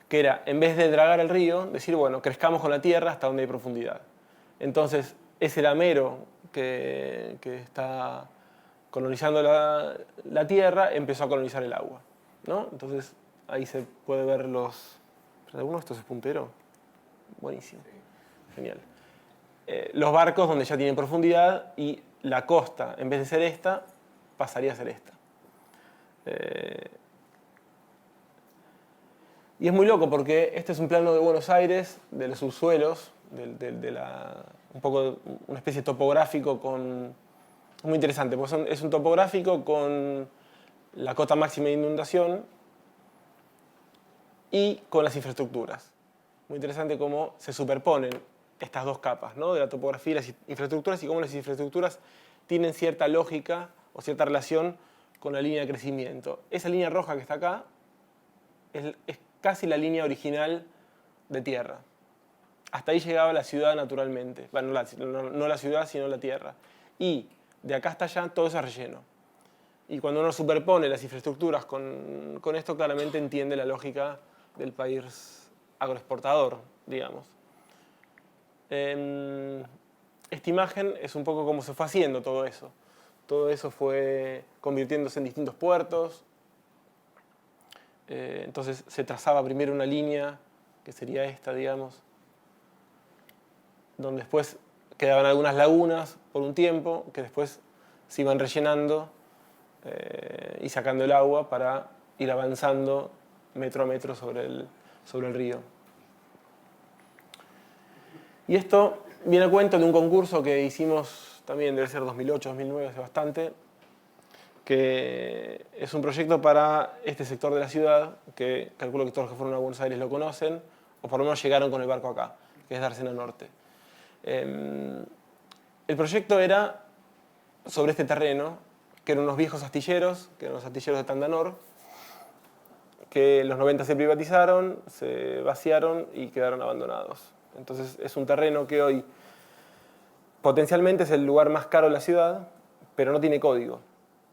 que era, en vez de dragar el río, decir, bueno, crezcamos con la tierra hasta donde hay profundidad. Entonces, ese lamero que está colonizando la tierra empezó a colonizar el agua, ¿no? Entonces, ahí se puede ver los... ¿Alguno de estos es puntero? Buenísimo. Genial. Los barcos donde ya tienen profundidad y la costa, en vez de ser esta, pasaría a ser esta. Y es muy loco porque este es un plano de Buenos Aires, de los subsuelos, un poco una especie de topográfico muy interesante, porque es un topográfico con la cota máxima de inundación y con las infraestructuras. Muy interesante cómo se superponen estas dos capas, ¿no? De la topografía y las infraestructuras, y cómo las infraestructuras tienen cierta lógica o cierta relación con la línea de crecimiento. Esa línea roja que está acá es casi la línea original de tierra. Hasta ahí llegaba la ciudad naturalmente. Bueno, no la ciudad, sino la tierra. Y de acá hasta allá todo eso es relleno. Y cuando uno superpone las infraestructuras con esto, claramente entiende la lógica del país agroexportador, digamos. Esta imagen es un poco cómo se fue haciendo todo eso. Todo eso fue convirtiéndose en distintos puertos. Entonces se trazaba primero una línea, que sería esta, digamos, donde después quedaban algunas lagunas por un tiempo, que después se iban rellenando y sacando el agua para ir avanzando metro a metro sobre el río. Y esto viene a cuento de un concurso que hicimos también, debe ser 2008, 2009, hace bastante, que es un proyecto para este sector de la ciudad, que calculo que todos los que fueron a Buenos Aires lo conocen, o por lo menos llegaron con el barco acá, que es Dársena Norte. El proyecto era sobre este terreno, que eran unos viejos astilleros, que eran los astilleros de Tandanor, que en los 90 se privatizaron, se vaciaron y quedaron abandonados. Entonces es un terreno que hoy potencialmente es el lugar más caro de la ciudad, pero no tiene código.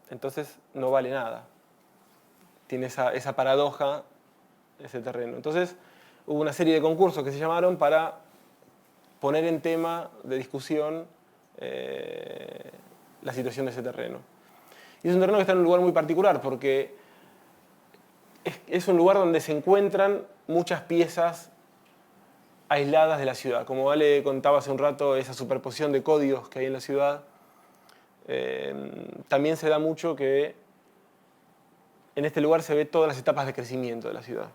Entonces no vale nada. Tiene esa paradoja, ese terreno. Entonces hubo una serie de concursos que se llamaron para poner en tema de discusión la situación de ese terreno. Y es un terreno que está en un lugar muy particular porque es un lugar donde se encuentran muchas piezas aisladas de la ciudad. Como Ale contaba hace un rato, esa superposición de códigos que hay en la ciudad, también se da mucho que en este lugar se ve todas las etapas de crecimiento de la ciudad.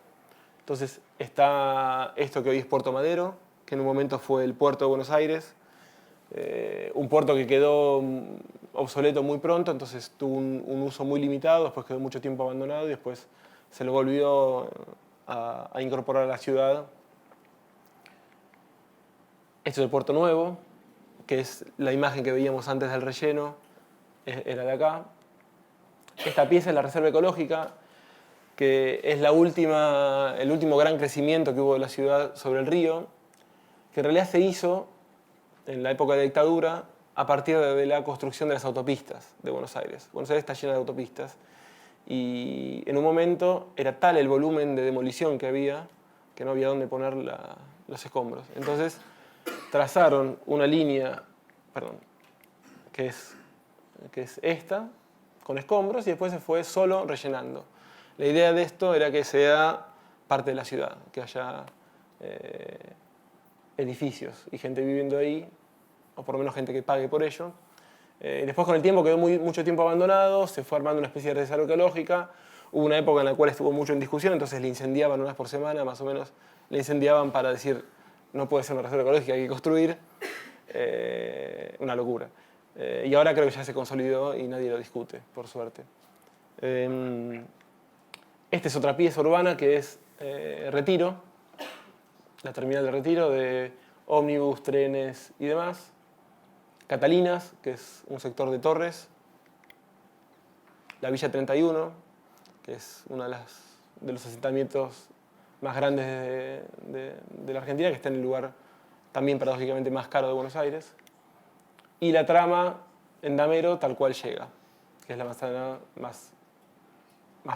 Entonces está esto que hoy es Puerto Madero, que en un momento fue el puerto de Buenos Aires, un puerto que quedó obsoleto muy pronto, entonces tuvo un uso muy limitado, después quedó mucho tiempo abandonado y después se lo volvió a incorporar a la ciudad. Esto es el Puerto Nuevo, que es la imagen que veíamos antes del relleno, era de acá. Esta pieza es la reserva ecológica, que es el último gran crecimiento que hubo de la ciudad sobre el río, que en realidad se hizo en la época de dictadura a partir de la construcción de las autopistas de Buenos Aires. Buenos Aires está llena de autopistas y en un momento era tal el volumen de demolición que no había dónde poner los escombros. Entonces trazaron una línea, que es esta, con escombros, y después se fue solo rellenando. La idea de esto era que sea parte de la ciudad, que haya edificios y gente viviendo ahí, o por lo menos gente que pague por ello. Después con el tiempo quedó mucho tiempo abandonado, se fue armando una especie de reserva ecológica. Hubo una época en la cual estuvo mucho en discusión, entonces le incendiaban una vez por semana, más o menos, le incendiaban para decir no puede ser una reserva ecológica, hay que construir. Una locura. Y ahora creo que ya se consolidó y nadie lo discute, por suerte. Esta es otra pieza urbana que es Retiro, la terminal de Retiro, de ómnibus, trenes y demás. Catalinas, que es un sector de Torres. La Villa 31, que es uno de los asentamientos más grandes de la Argentina, que está en el lugar también paradójicamente más caro de Buenos Aires. Y la trama en Damero tal cual llega, que es la manzana más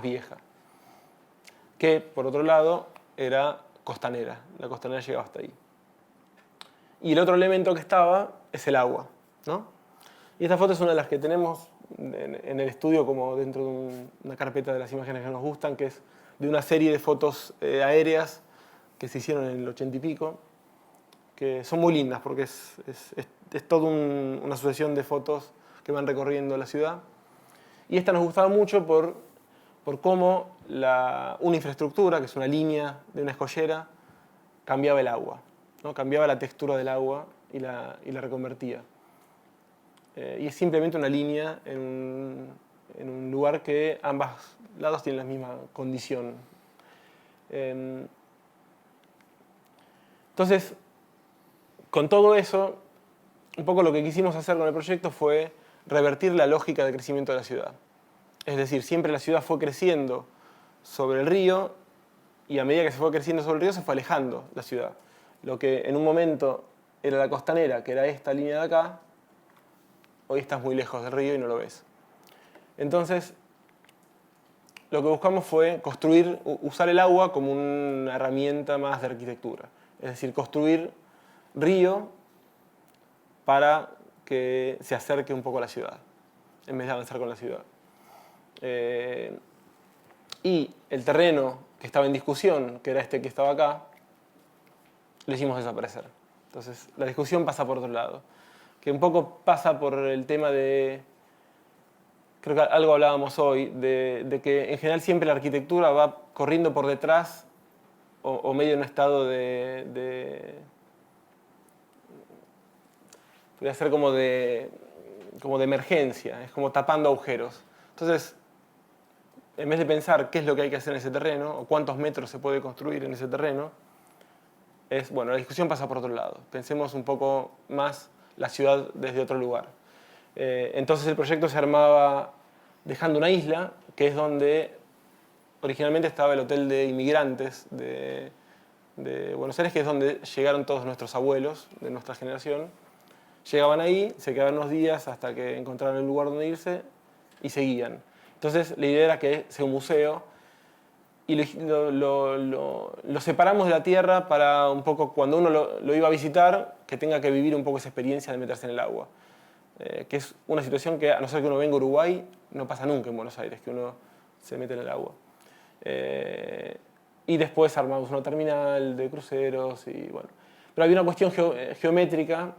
vieja. Que, por otro lado, era costanera. La costanera llegaba hasta ahí. Y el otro elemento que estaba es el agua, ¿no? Y esta foto es una de las que tenemos en el estudio como dentro de una carpeta de las imágenes que nos gustan, que es de una serie de fotos aéreas que se hicieron en el 80 y pico, que son muy lindas porque es toda una sucesión de fotos que van recorriendo la ciudad. Y esta nos gustaba mucho por cómo una infraestructura, que es una línea de una escollera, cambiaba el agua, ¿no? Cambiaba la textura del agua y la reconvertía. Y es simplemente una línea en un lugar que ambos lados tienen la misma condición. Entonces, con todo eso, un poco lo que quisimos hacer con el proyecto fue revertir la lógica de crecimiento de la ciudad. Es decir, siempre la ciudad fue creciendo sobre el río y a medida que se fue creciendo sobre el río se fue alejando la ciudad. Lo que en un momento era la costanera, que era esta línea de acá, hoy estás muy lejos del río y no lo ves. Entonces, lo que buscamos fue usar el agua como una herramienta más de arquitectura. Es decir, construir río para que se acerque un poco a la ciudad, en vez de avanzar con la ciudad. Y el terreno que estaba en discusión, que era este que estaba acá, lo hicimos desaparecer. Entonces, la discusión pasa por otro lado, que un poco pasa por el tema de, creo que algo hablábamos hoy, de que en general siempre la arquitectura va corriendo por detrás o medio en un estado podría ser como de emergencia, es como tapando agujeros. Entonces, en vez de pensar qué es lo que hay que hacer en ese terreno o cuántos metros se puede construir en ese terreno, bueno, la discusión pasa por otro lado. Pensemos un poco más la ciudad desde otro lugar. Entonces el proyecto se armaba dejando una isla, que es donde originalmente estaba el hotel de inmigrantes de Buenos Aires, que es donde llegaron todos nuestros abuelos de nuestra generación. Llegaban ahí, se quedaban unos días hasta que encontraron el lugar donde irse y seguían. Entonces la idea era que sea un museo y lo separamos de la tierra para un poco, cuando uno lo iba a visitar, que tenga que vivir un poco esa experiencia de meterse en el agua. Que es una situación que, a no ser que uno venga a Uruguay, no pasa nunca en Buenos Aires, que uno se mete en el agua. Y después armamos una terminal de cruceros y bueno. Pero había una cuestión geométrica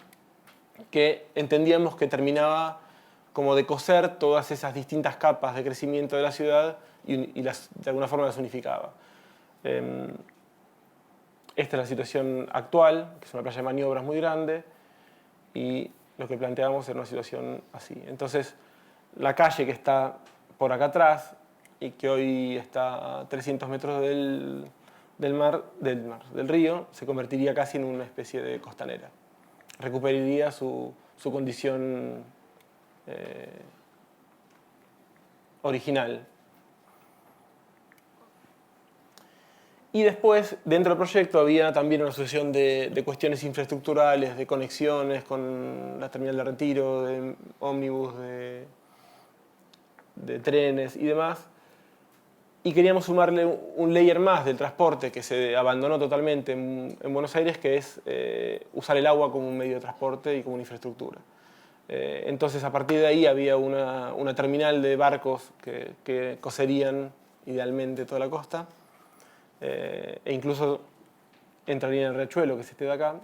que entendíamos que terminaba como de coser todas esas distintas capas de crecimiento de la ciudad y de alguna forma las unificaba. Esta es la situación actual, que es una playa de maniobras muy grande, y lo que planteamos era una situación así. Entonces, la calle que está por acá atrás y que hoy está a 300 metros del río, se convertiría casi en una especie de costanera. Recuperaría su condición original. Y después, dentro del proyecto, había también una asociación de cuestiones infraestructurales, de conexiones con la terminal de Retiro, de ómnibus, de trenes y demás. Y queríamos sumarle un layer más del transporte que se abandonó totalmente en Buenos Aires, que es usar el agua como un medio de transporte y como una infraestructura. Entonces, a partir de ahí había una terminal de barcos que coserían idealmente toda la costa. E incluso entraría en el riachuelo, que es este de acá.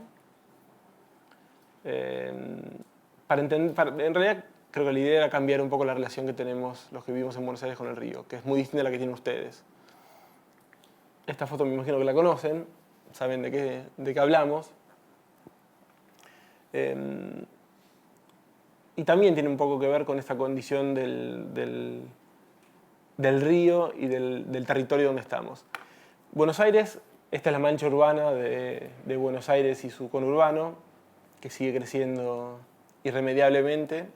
En realidad, creo que la idea era cambiar un poco la relación que tenemos los que vivimos en Buenos Aires con el río, que es muy distinta a la que tienen ustedes. Esta foto me imagino que la conocen, saben de qué hablamos. Y también tiene un poco que ver con esta condición del río y del territorio donde estamos. Buenos Aires esta es la mancha urbana de Buenos Aires y su conurbano, que sigue creciendo irremediablemente.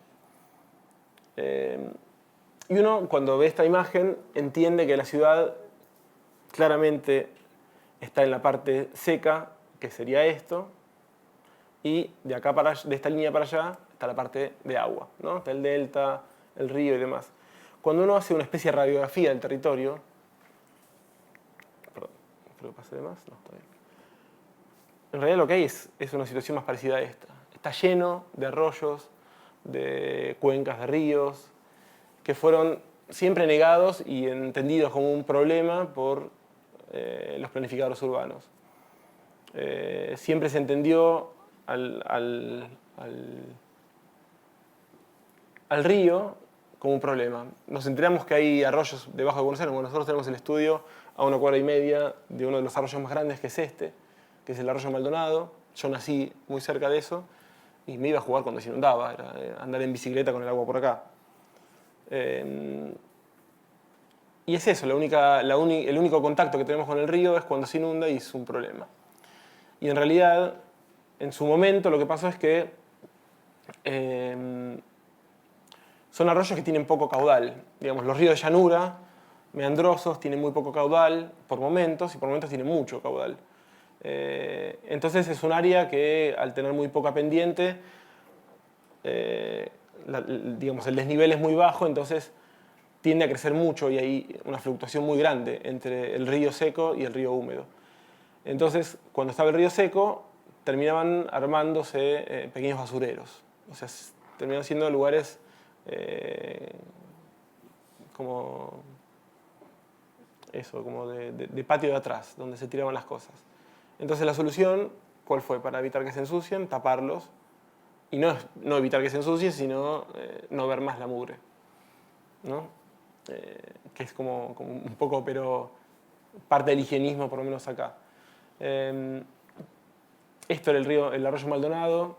Y uno, cuando ve esta imagen, entiende que la ciudad claramente está en la parte seca, que sería esto, y de acá de esta línea para allá está la parte de agua, ¿no? Está el delta, el río y demás. Cuando uno hace una especie de radiografía del territorio, perdón, creo que pasé de más, no, está bien. En realidad lo que hay es una situación más parecida a esta. Está lleno de arroyos, de cuencas de ríos, que fueron siempre negados y entendidos como un problema por los planificadores urbanos. Siempre se entendió al río como un problema. Nos enteramos que hay arroyos debajo de Buenos Aires. Bueno, nosotros tenemos el estudio a 1,5 cuadras de uno de los arroyos más grandes, que es este, que es el arroyo Maldonado. Yo nací muy cerca de eso y me iba a jugar cuando se inundaba, era andar en bicicleta con el agua por acá. Y es eso, el único contacto que tenemos con el río es cuando se inunda y es un problema. Y en realidad, en su momento, lo que pasó es que son arroyos que tienen poco caudal. Digamos, los ríos de llanura, meandrosos, tienen muy poco caudal por momentos, y por momentos tienen mucho caudal. Entonces es un área que, al tener muy poca pendiente, digamos, el desnivel es muy bajo, entonces tiende a crecer mucho y hay una fluctuación muy grande entre el río seco y el río húmedo. Entonces, cuando estaba el río seco, terminaban armándose pequeños basureros. O sea, terminaban siendo lugares como eso, como de patio de atrás, donde se tiraban las cosas. Entonces la solución, ¿cuál fue? Para evitar que se ensucien, taparlos. Y no evitar que se ensucien, sino no ver más la mugre, ¿no? Que es como un poco, pero parte del higienismo, por lo menos acá. Esto era el arroyo Maldonado.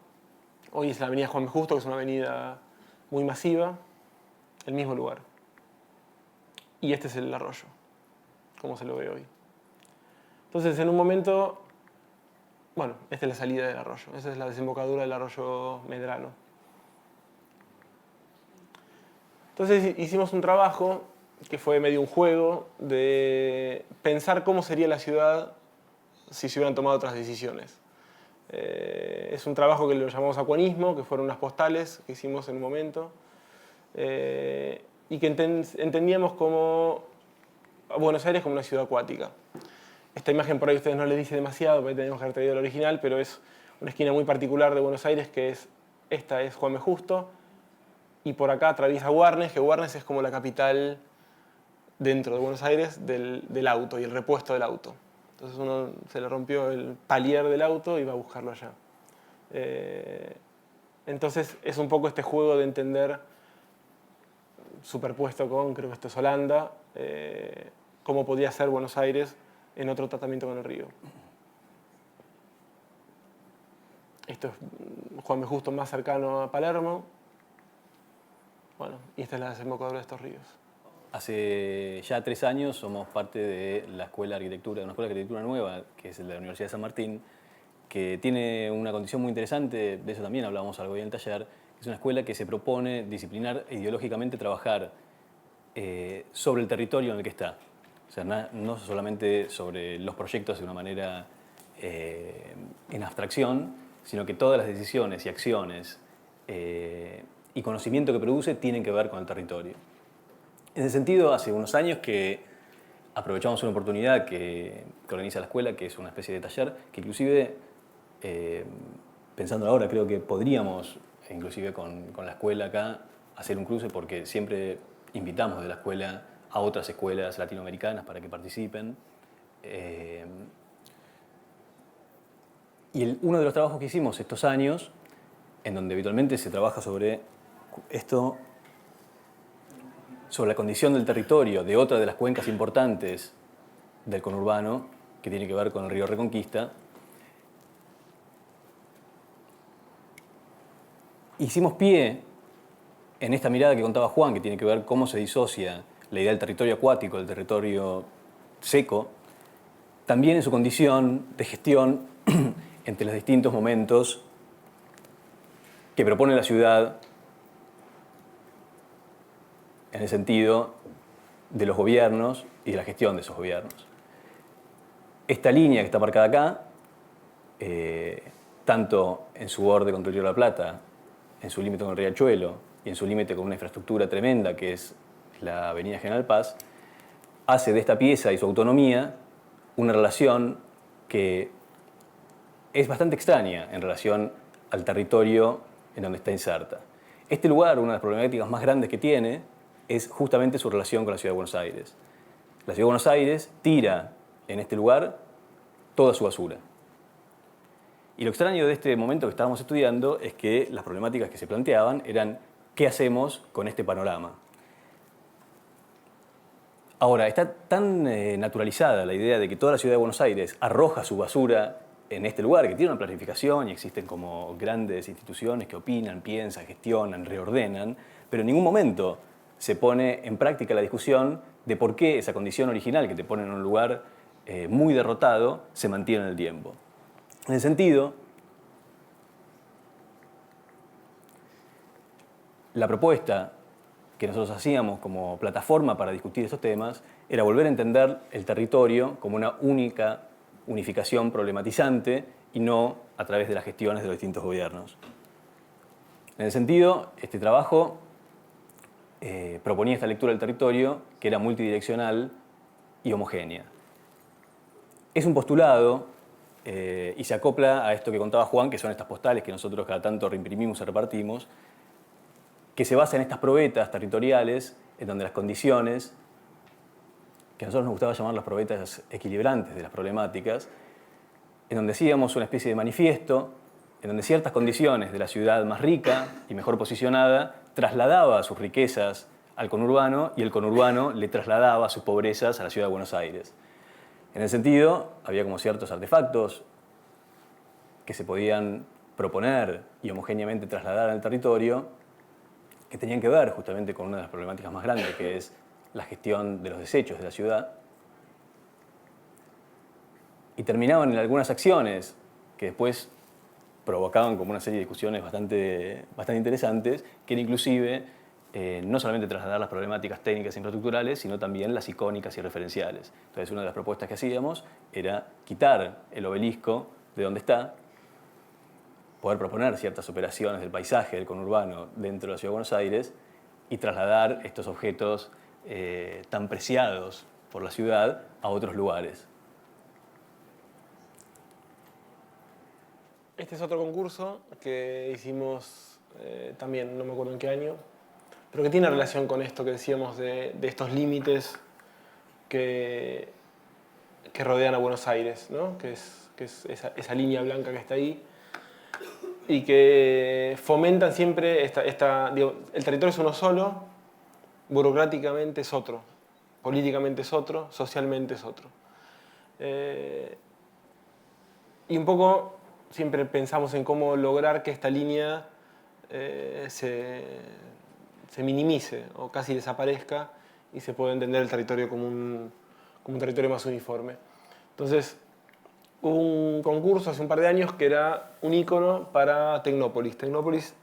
Hoy es la avenida Juan B. Justo, que es una avenida muy masiva. El mismo lugar. Y este es el arroyo, como se lo ve hoy. Entonces, en un momento, bueno, esta es la salida del arroyo. Esa es la desembocadura del arroyo Medrano. Entonces hicimos un trabajo que fue medio un juego de pensar cómo sería la ciudad si se hubieran tomado otras decisiones. Es un trabajo que lo llamamos acuanismo, que fueron unas postales que hicimos en un momento, y que entendíamos como a Buenos Aires como una ciudad acuática. Esta imagen por ahí a ustedes no les dice demasiado, porque tenemos que haber traído el original, pero es una esquina muy particular de Buenos Aires, esta es Juan B. Justo, y por acá atraviesa Warnes, que Warnes es como la capital dentro de Buenos Aires del auto y el repuesto del auto. Entonces uno se le rompió el palier del auto y va a buscarlo allá. Entonces es un poco este juego de entender, superpuesto con, creo que esto es Holanda, cómo podía ser Buenos Aires en otro tratamiento con el río. Esto es Juan B. Justo más cercano a Palermo. Bueno, y esta es la desembocadura de estos ríos. Hace ya 3 años somos parte de la Escuela de Arquitectura, una escuela de arquitectura nueva, que es la Universidad de San Martín, que tiene una condición muy interesante, de eso también hablábamos algo hoy en el taller, que es una escuela que se propone disciplinar e ideológicamente trabajar sobre el territorio en el que está. O sea, no solamente sobre los proyectos de una manera en abstracción, sino que todas las decisiones y acciones y conocimiento que produce tienen que ver con el territorio. En ese sentido, hace unos años que aprovechamos una oportunidad que organiza la escuela, que es una especie de taller, que inclusive, pensando ahora, creo que podríamos, inclusive con la escuela acá, hacer un cruce, porque siempre invitamos de la escuela a otras escuelas latinoamericanas para que participen. Y uno de los trabajos que hicimos estos años, en donde habitualmente se trabaja sobre esto, sobre la condición del territorio de otra de las cuencas importantes del conurbano, que tiene que ver con el río Reconquista. Hicimos pie en esta mirada que contaba Juan, que tiene que ver cómo se disocia la idea del territorio acuático del territorio seco, también en su condición de gestión entre los distintos momentos que propone la ciudad en el sentido de los gobiernos y de la gestión de esos gobiernos. Esta línea que está marcada acá, tanto en su borde con el Río de la Plata, en su límite con el Riachuelo y en su límite con una infraestructura tremenda que es la Avenida General Paz, hace de esta pieza y su autonomía una relación que es bastante extraña en relación al territorio en donde está inserta. Este lugar, una de las problemáticas más grandes que tiene, es justamente su relación con la Ciudad de Buenos Aires. La Ciudad de Buenos Aires tira en este lugar toda su basura. Y lo extraño de este momento que estábamos estudiando es que las problemáticas que se planteaban eran ¿qué hacemos con este panorama? Ahora, está tan naturalizada la idea de que toda la Ciudad de Buenos Aires arroja su basura en este lugar, que tiene una planificación y existen como grandes instituciones que opinan, piensan, gestionan, reordenan, pero en ningún momento se pone en práctica la discusión de por qué esa condición original que te pone en un lugar muy derrotado se mantiene en el tiempo. En ese sentido, la propuesta que nosotros hacíamos como plataforma para discutir estos temas era volver a entender el territorio como una única unificación problematizante y no a través de las gestiones de los distintos gobiernos. En ese sentido, este trabajo proponía esta lectura del territorio que era multidireccional y homogénea. Es un postulado y se acopla a esto que contaba Juan, que son estas postales que nosotros cada tanto reimprimimos y repartimos, que se basa en estas probetas territoriales en donde las condiciones, que a nosotros nos gustaba llamar las probetas equilibrantes de las problemáticas, en donde hacíamos una especie de manifiesto, en donde ciertas condiciones de la ciudad más rica y mejor posicionada trasladaba sus riquezas al conurbano y el conurbano le trasladaba sus pobrezas a la ciudad de Buenos Aires. En ese sentido, había como ciertos artefactos que se podían proponer y homogéneamente trasladar al territorio que tenían que ver justamente con una de las problemáticas más grandes, que es la gestión de los desechos de la ciudad. Y terminaban en algunas acciones que después provocaban como una serie de discusiones bastante interesantes, que era inclusive no solamente trasladar las problemáticas técnicas e infraestructurales, sino también las icónicas y referenciales. Entonces, una de las propuestas que hacíamos era quitar el obelisco de donde está, poder proponer ciertas operaciones del paisaje, del conurbano, dentro de la Ciudad de Buenos Aires y trasladar estos objetos tan preciados por la ciudad a otros lugares. Este es otro concurso que hicimos también, no me acuerdo en qué año, pero que tiene relación con esto que decíamos de estos límites que rodean a Buenos Aires, ¿no? que es esa línea blanca que está ahí, y que fomentan siempre digo, el territorio es uno solo, burocráticamente es otro, políticamente es otro, socialmente es otro. Y un poco siempre pensamos en cómo lograr que esta línea se minimice o casi desaparezca y se pueda entender el territorio como un territorio más uniforme. Entonces, hubo un concurso hace un par de años que era un ícono para Tecnópolis. Tecnópolis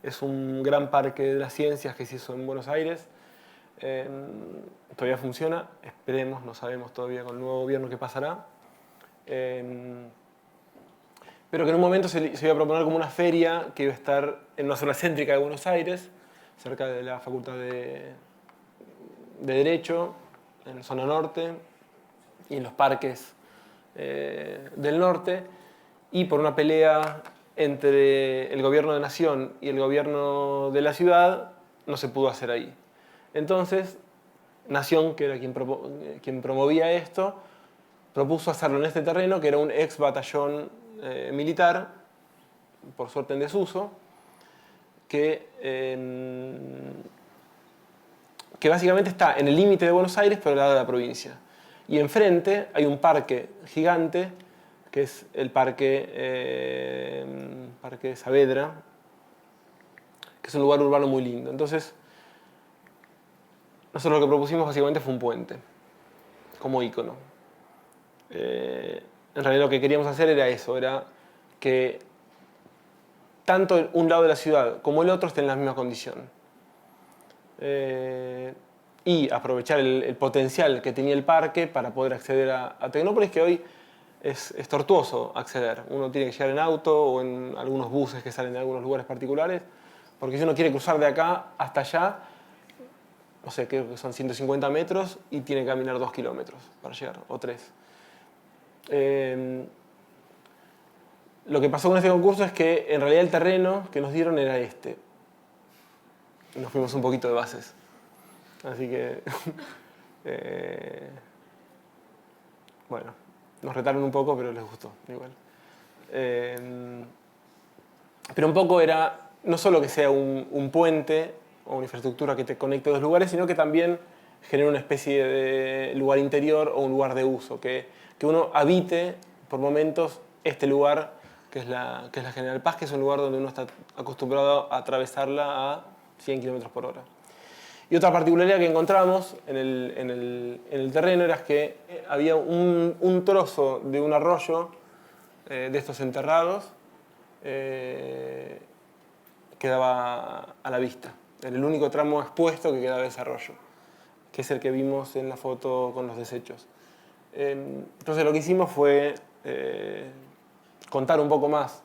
es un gran parque de las ciencias que se hizo en Buenos Aires. Todavía funciona, esperemos, no sabemos todavía con el nuevo gobierno qué pasará. Pero que en un momento se iba a proponer como una feria que iba a estar en una zona céntrica de Buenos Aires, cerca de la Facultad de Derecho, en la zona norte y en los parques del norte, y por una pelea entre el gobierno de Nación y el gobierno de la ciudad no se pudo hacer ahí. Entonces, Nación, que era quien promovía esto, propuso hacerlo en este terreno, que era un ex batallón militar, por suerte en desuso, que básicamente está en el límite de Buenos Aires, pero al lado de la provincia. Y enfrente hay un parque gigante, que es el Parque Saavedra, que es un lugar urbano muy lindo. Entonces, nosotros lo que propusimos básicamente fue un puente, como ícono. En realidad lo que queríamos hacer era eso, era que tanto un lado de la ciudad como el otro estén en la misma condición. Y aprovechar el potencial que tenía el parque para poder acceder a Tecnópolis, que hoy es tortuoso acceder. Uno tiene que llegar en auto o en algunos buses que salen de algunos lugares particulares, porque si uno quiere cruzar de acá hasta allá, no sé, creo que son 150 metros y tiene que caminar 2 kilómetros para llegar, o 3. Lo que pasó con este concurso es que en realidad el terreno que nos dieron era este. Nos fuimos un poquito de bases. Así que, bueno, nos retaron un poco, pero les gustó igual. Pero un poco era no solo que sea un puente o una infraestructura que te conecte a dos lugares, sino que también genere una especie de lugar interior o un lugar de uso, que uno habite por momentos este lugar que es la General Paz, que es un lugar donde uno está acostumbrado a atravesarla a 100 kilómetros por hora. Y otra particularidad que encontramos en el terreno era que había un trozo de un arroyo de estos enterrados que daba a la vista. Era el único tramo expuesto que quedaba de ese arroyo, que es el que vimos en la foto con los desechos. Entonces lo que hicimos fue contar un poco más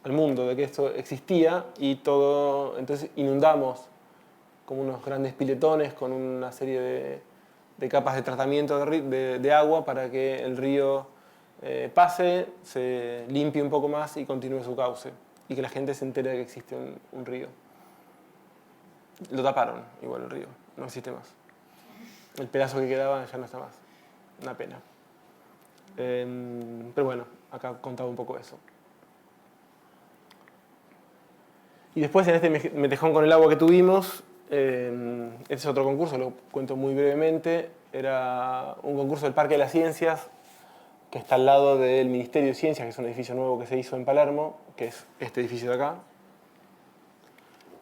al mundo de que esto existía y todo, entonces inundamos como unos grandes piletones con una serie de capas de tratamiento de agua para que el río pase, se limpie un poco más y continúe su cauce y que la gente se entere de que existe un río. Lo taparon igual el río, no existe más. El pedazo que quedaba ya no está más. Una pena. Pero bueno, acá contaba un poco eso. Y después en este metejón con el agua que tuvimos, este es otro concurso, lo cuento muy brevemente. Era un concurso del Parque de las Ciencias, que está al lado del Ministerio de Ciencias, que es un edificio nuevo que se hizo en Palermo, que es este edificio de acá,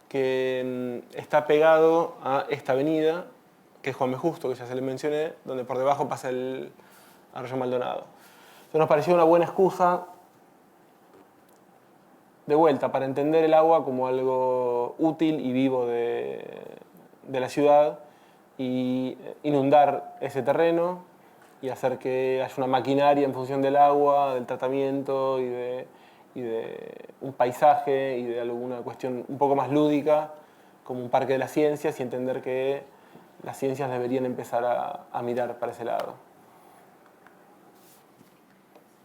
que está pegado a esta avenida, que es Juan B. Justo, que ya se le mencioné, donde por debajo pasa el Arroyo Maldonado. Entonces nos pareció una buena excusa, de vuelta, para entender el agua como algo útil y vivo de la ciudad y inundar ese terreno y hacer que haya una maquinaria en función del agua, del tratamiento y de un paisaje y de alguna cuestión un poco más lúdica, como un parque de las ciencias, y entender que las ciencias deberían empezar a mirar para ese lado.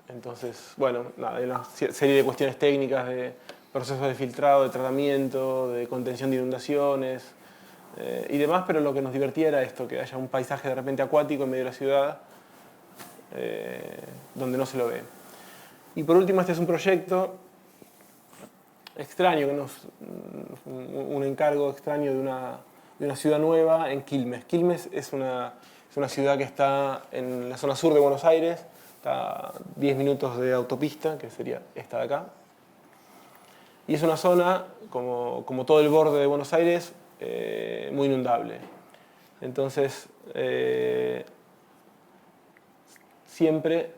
Entonces, bueno, nada, hay una serie de cuestiones técnicas de procesos de filtrado, de tratamiento, de contención de inundaciones y demás, pero lo que nos divertía era esto, que haya un paisaje de repente acuático en medio de la ciudad donde no se lo ve. Y por último, este es un proyecto extraño, un encargo extraño de una ciudad nueva en Quilmes. Quilmes es una ciudad que está en la zona sur de Buenos Aires, está a 10 minutos de autopista, que sería esta de acá. Y es una zona, como todo el borde de Buenos Aires, muy inundable. Entonces, siempre,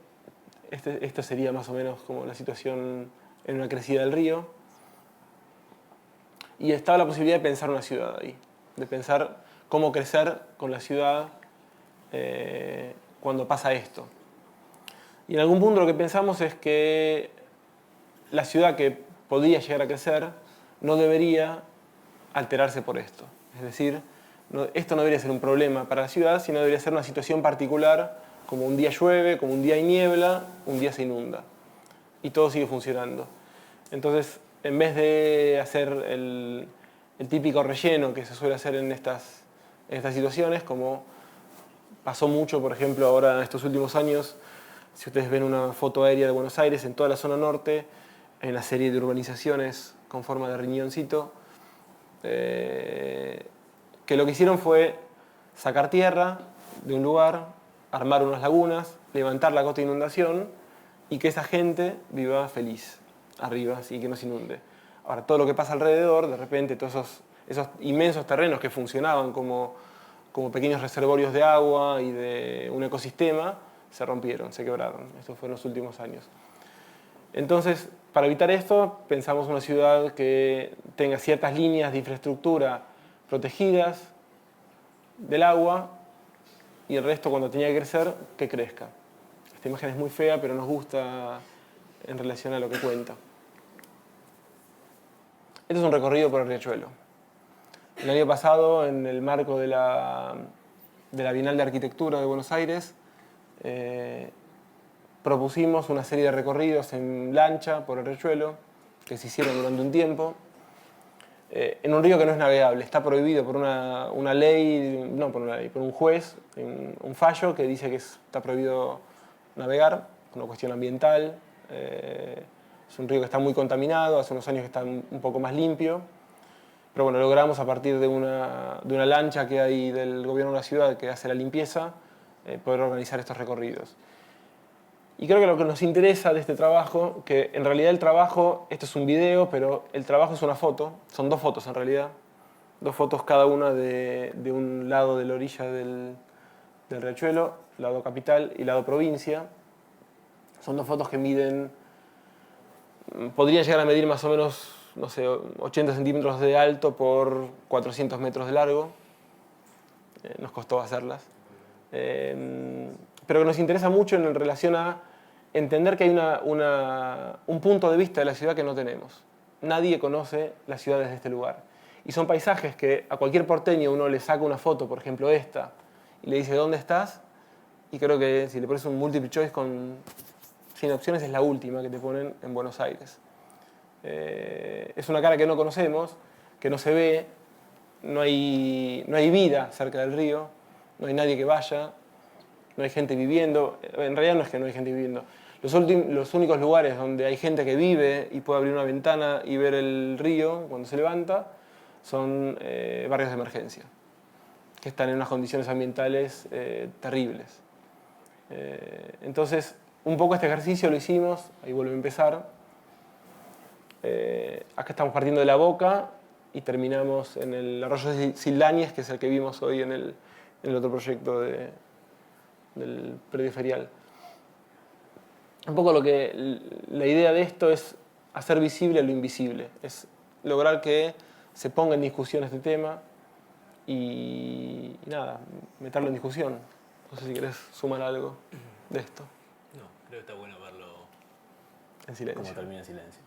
esta sería más o menos como la situación en una crecida del río. Y estaba la posibilidad de pensar una ciudad ahí, de pensar cómo crecer con la ciudad cuando pasa esto. Y en algún punto lo que pensamos es que la ciudad que podría llegar a crecer no debería alterarse por esto. Es decir, esto no debería ser un problema para la ciudad, sino debería ser una situación particular, como un día llueve, como un día hay niebla, un día se inunda. Y todo sigue funcionando. Entonces, en vez de hacer el típico relleno que se suele hacer en estas situaciones, como pasó mucho, por ejemplo, ahora en estos últimos años, si ustedes ven una foto aérea de Buenos Aires, en toda la zona norte, hay una serie de urbanizaciones con forma de riñoncito, que lo que hicieron fue sacar tierra de un lugar, armar unas lagunas, levantar la cota de inundación y que esa gente viva feliz arriba, así que no se inunde. Ahora, todo lo que pasa alrededor, de repente, todos esos inmensos terrenos que funcionaban como pequeños reservorios de agua y de un ecosistema, se rompieron, se quebraron. Esto fue en los últimos años. Entonces, para evitar esto, pensamos una ciudad que tenga ciertas líneas de infraestructura protegidas del agua y el resto, cuando tenía que crecer, que crezca. Esta imagen es muy fea, pero nos gusta en relación a lo que cuenta. Este es un recorrido por el riachuelo. El año pasado, en el marco de la Bienal de Arquitectura de Buenos Aires, propusimos una serie de recorridos en lancha por el riachuelo, que se hicieron durante un tiempo, en un río que no es navegable. Está prohibido por una ley, no por una ley, por un juez, un fallo que dice que está prohibido navegar, una cuestión ambiental. Es un río que está muy contaminado, hace unos años que está un poco más limpio. Pero bueno, logramos a partir de una lancha que hay del gobierno de la ciudad que hace la limpieza, poder organizar estos recorridos. Y creo que lo que nos interesa de este trabajo, que en realidad el trabajo, esto es un video, pero el trabajo es una foto, son 2 fotos en realidad, 2 fotos cada una de un lado de la orilla del riachuelo, lado capital y lado provincia. Son 2 fotos que miden, podrían llegar a medir más o menos, no sé, 80 centímetros de alto por 400 metros de largo. Nos costó hacerlas. Pero que nos interesa mucho en relación a entender que hay un punto de vista de la ciudad que no tenemos. Nadie conoce las ciudades de este lugar. Y son paisajes que a cualquier porteño uno le saca una foto, por ejemplo esta, y le dice ¿dónde estás? Y creo que si le pones un multiple choice con 100 opciones es la última que te ponen en Buenos Aires. Es una cara que no conocemos, que no se ve, no hay vida cerca del río, no hay nadie que vaya, no hay gente viviendo. En realidad no es que no hay gente viviendo. Los únicos lugares donde hay gente que vive y puede abrir una ventana y ver el río cuando se levanta son barrios de emergencia, que están en unas condiciones ambientales terribles. Entonces, un poco este ejercicio lo hicimos, ahí vuelvo a empezar. Acá estamos partiendo de La Boca y terminamos en el arroyo de Sildañez, que es el que vimos hoy en el otro proyecto del predio ferial. Un poco la idea de esto es hacer visible lo invisible, es lograr que se ponga en discusión este tema y nada, meterlo en discusión. No sé si querés sumar algo de esto. No, creo que está bueno verlo en silencio. Como termina en silencio.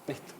Listo.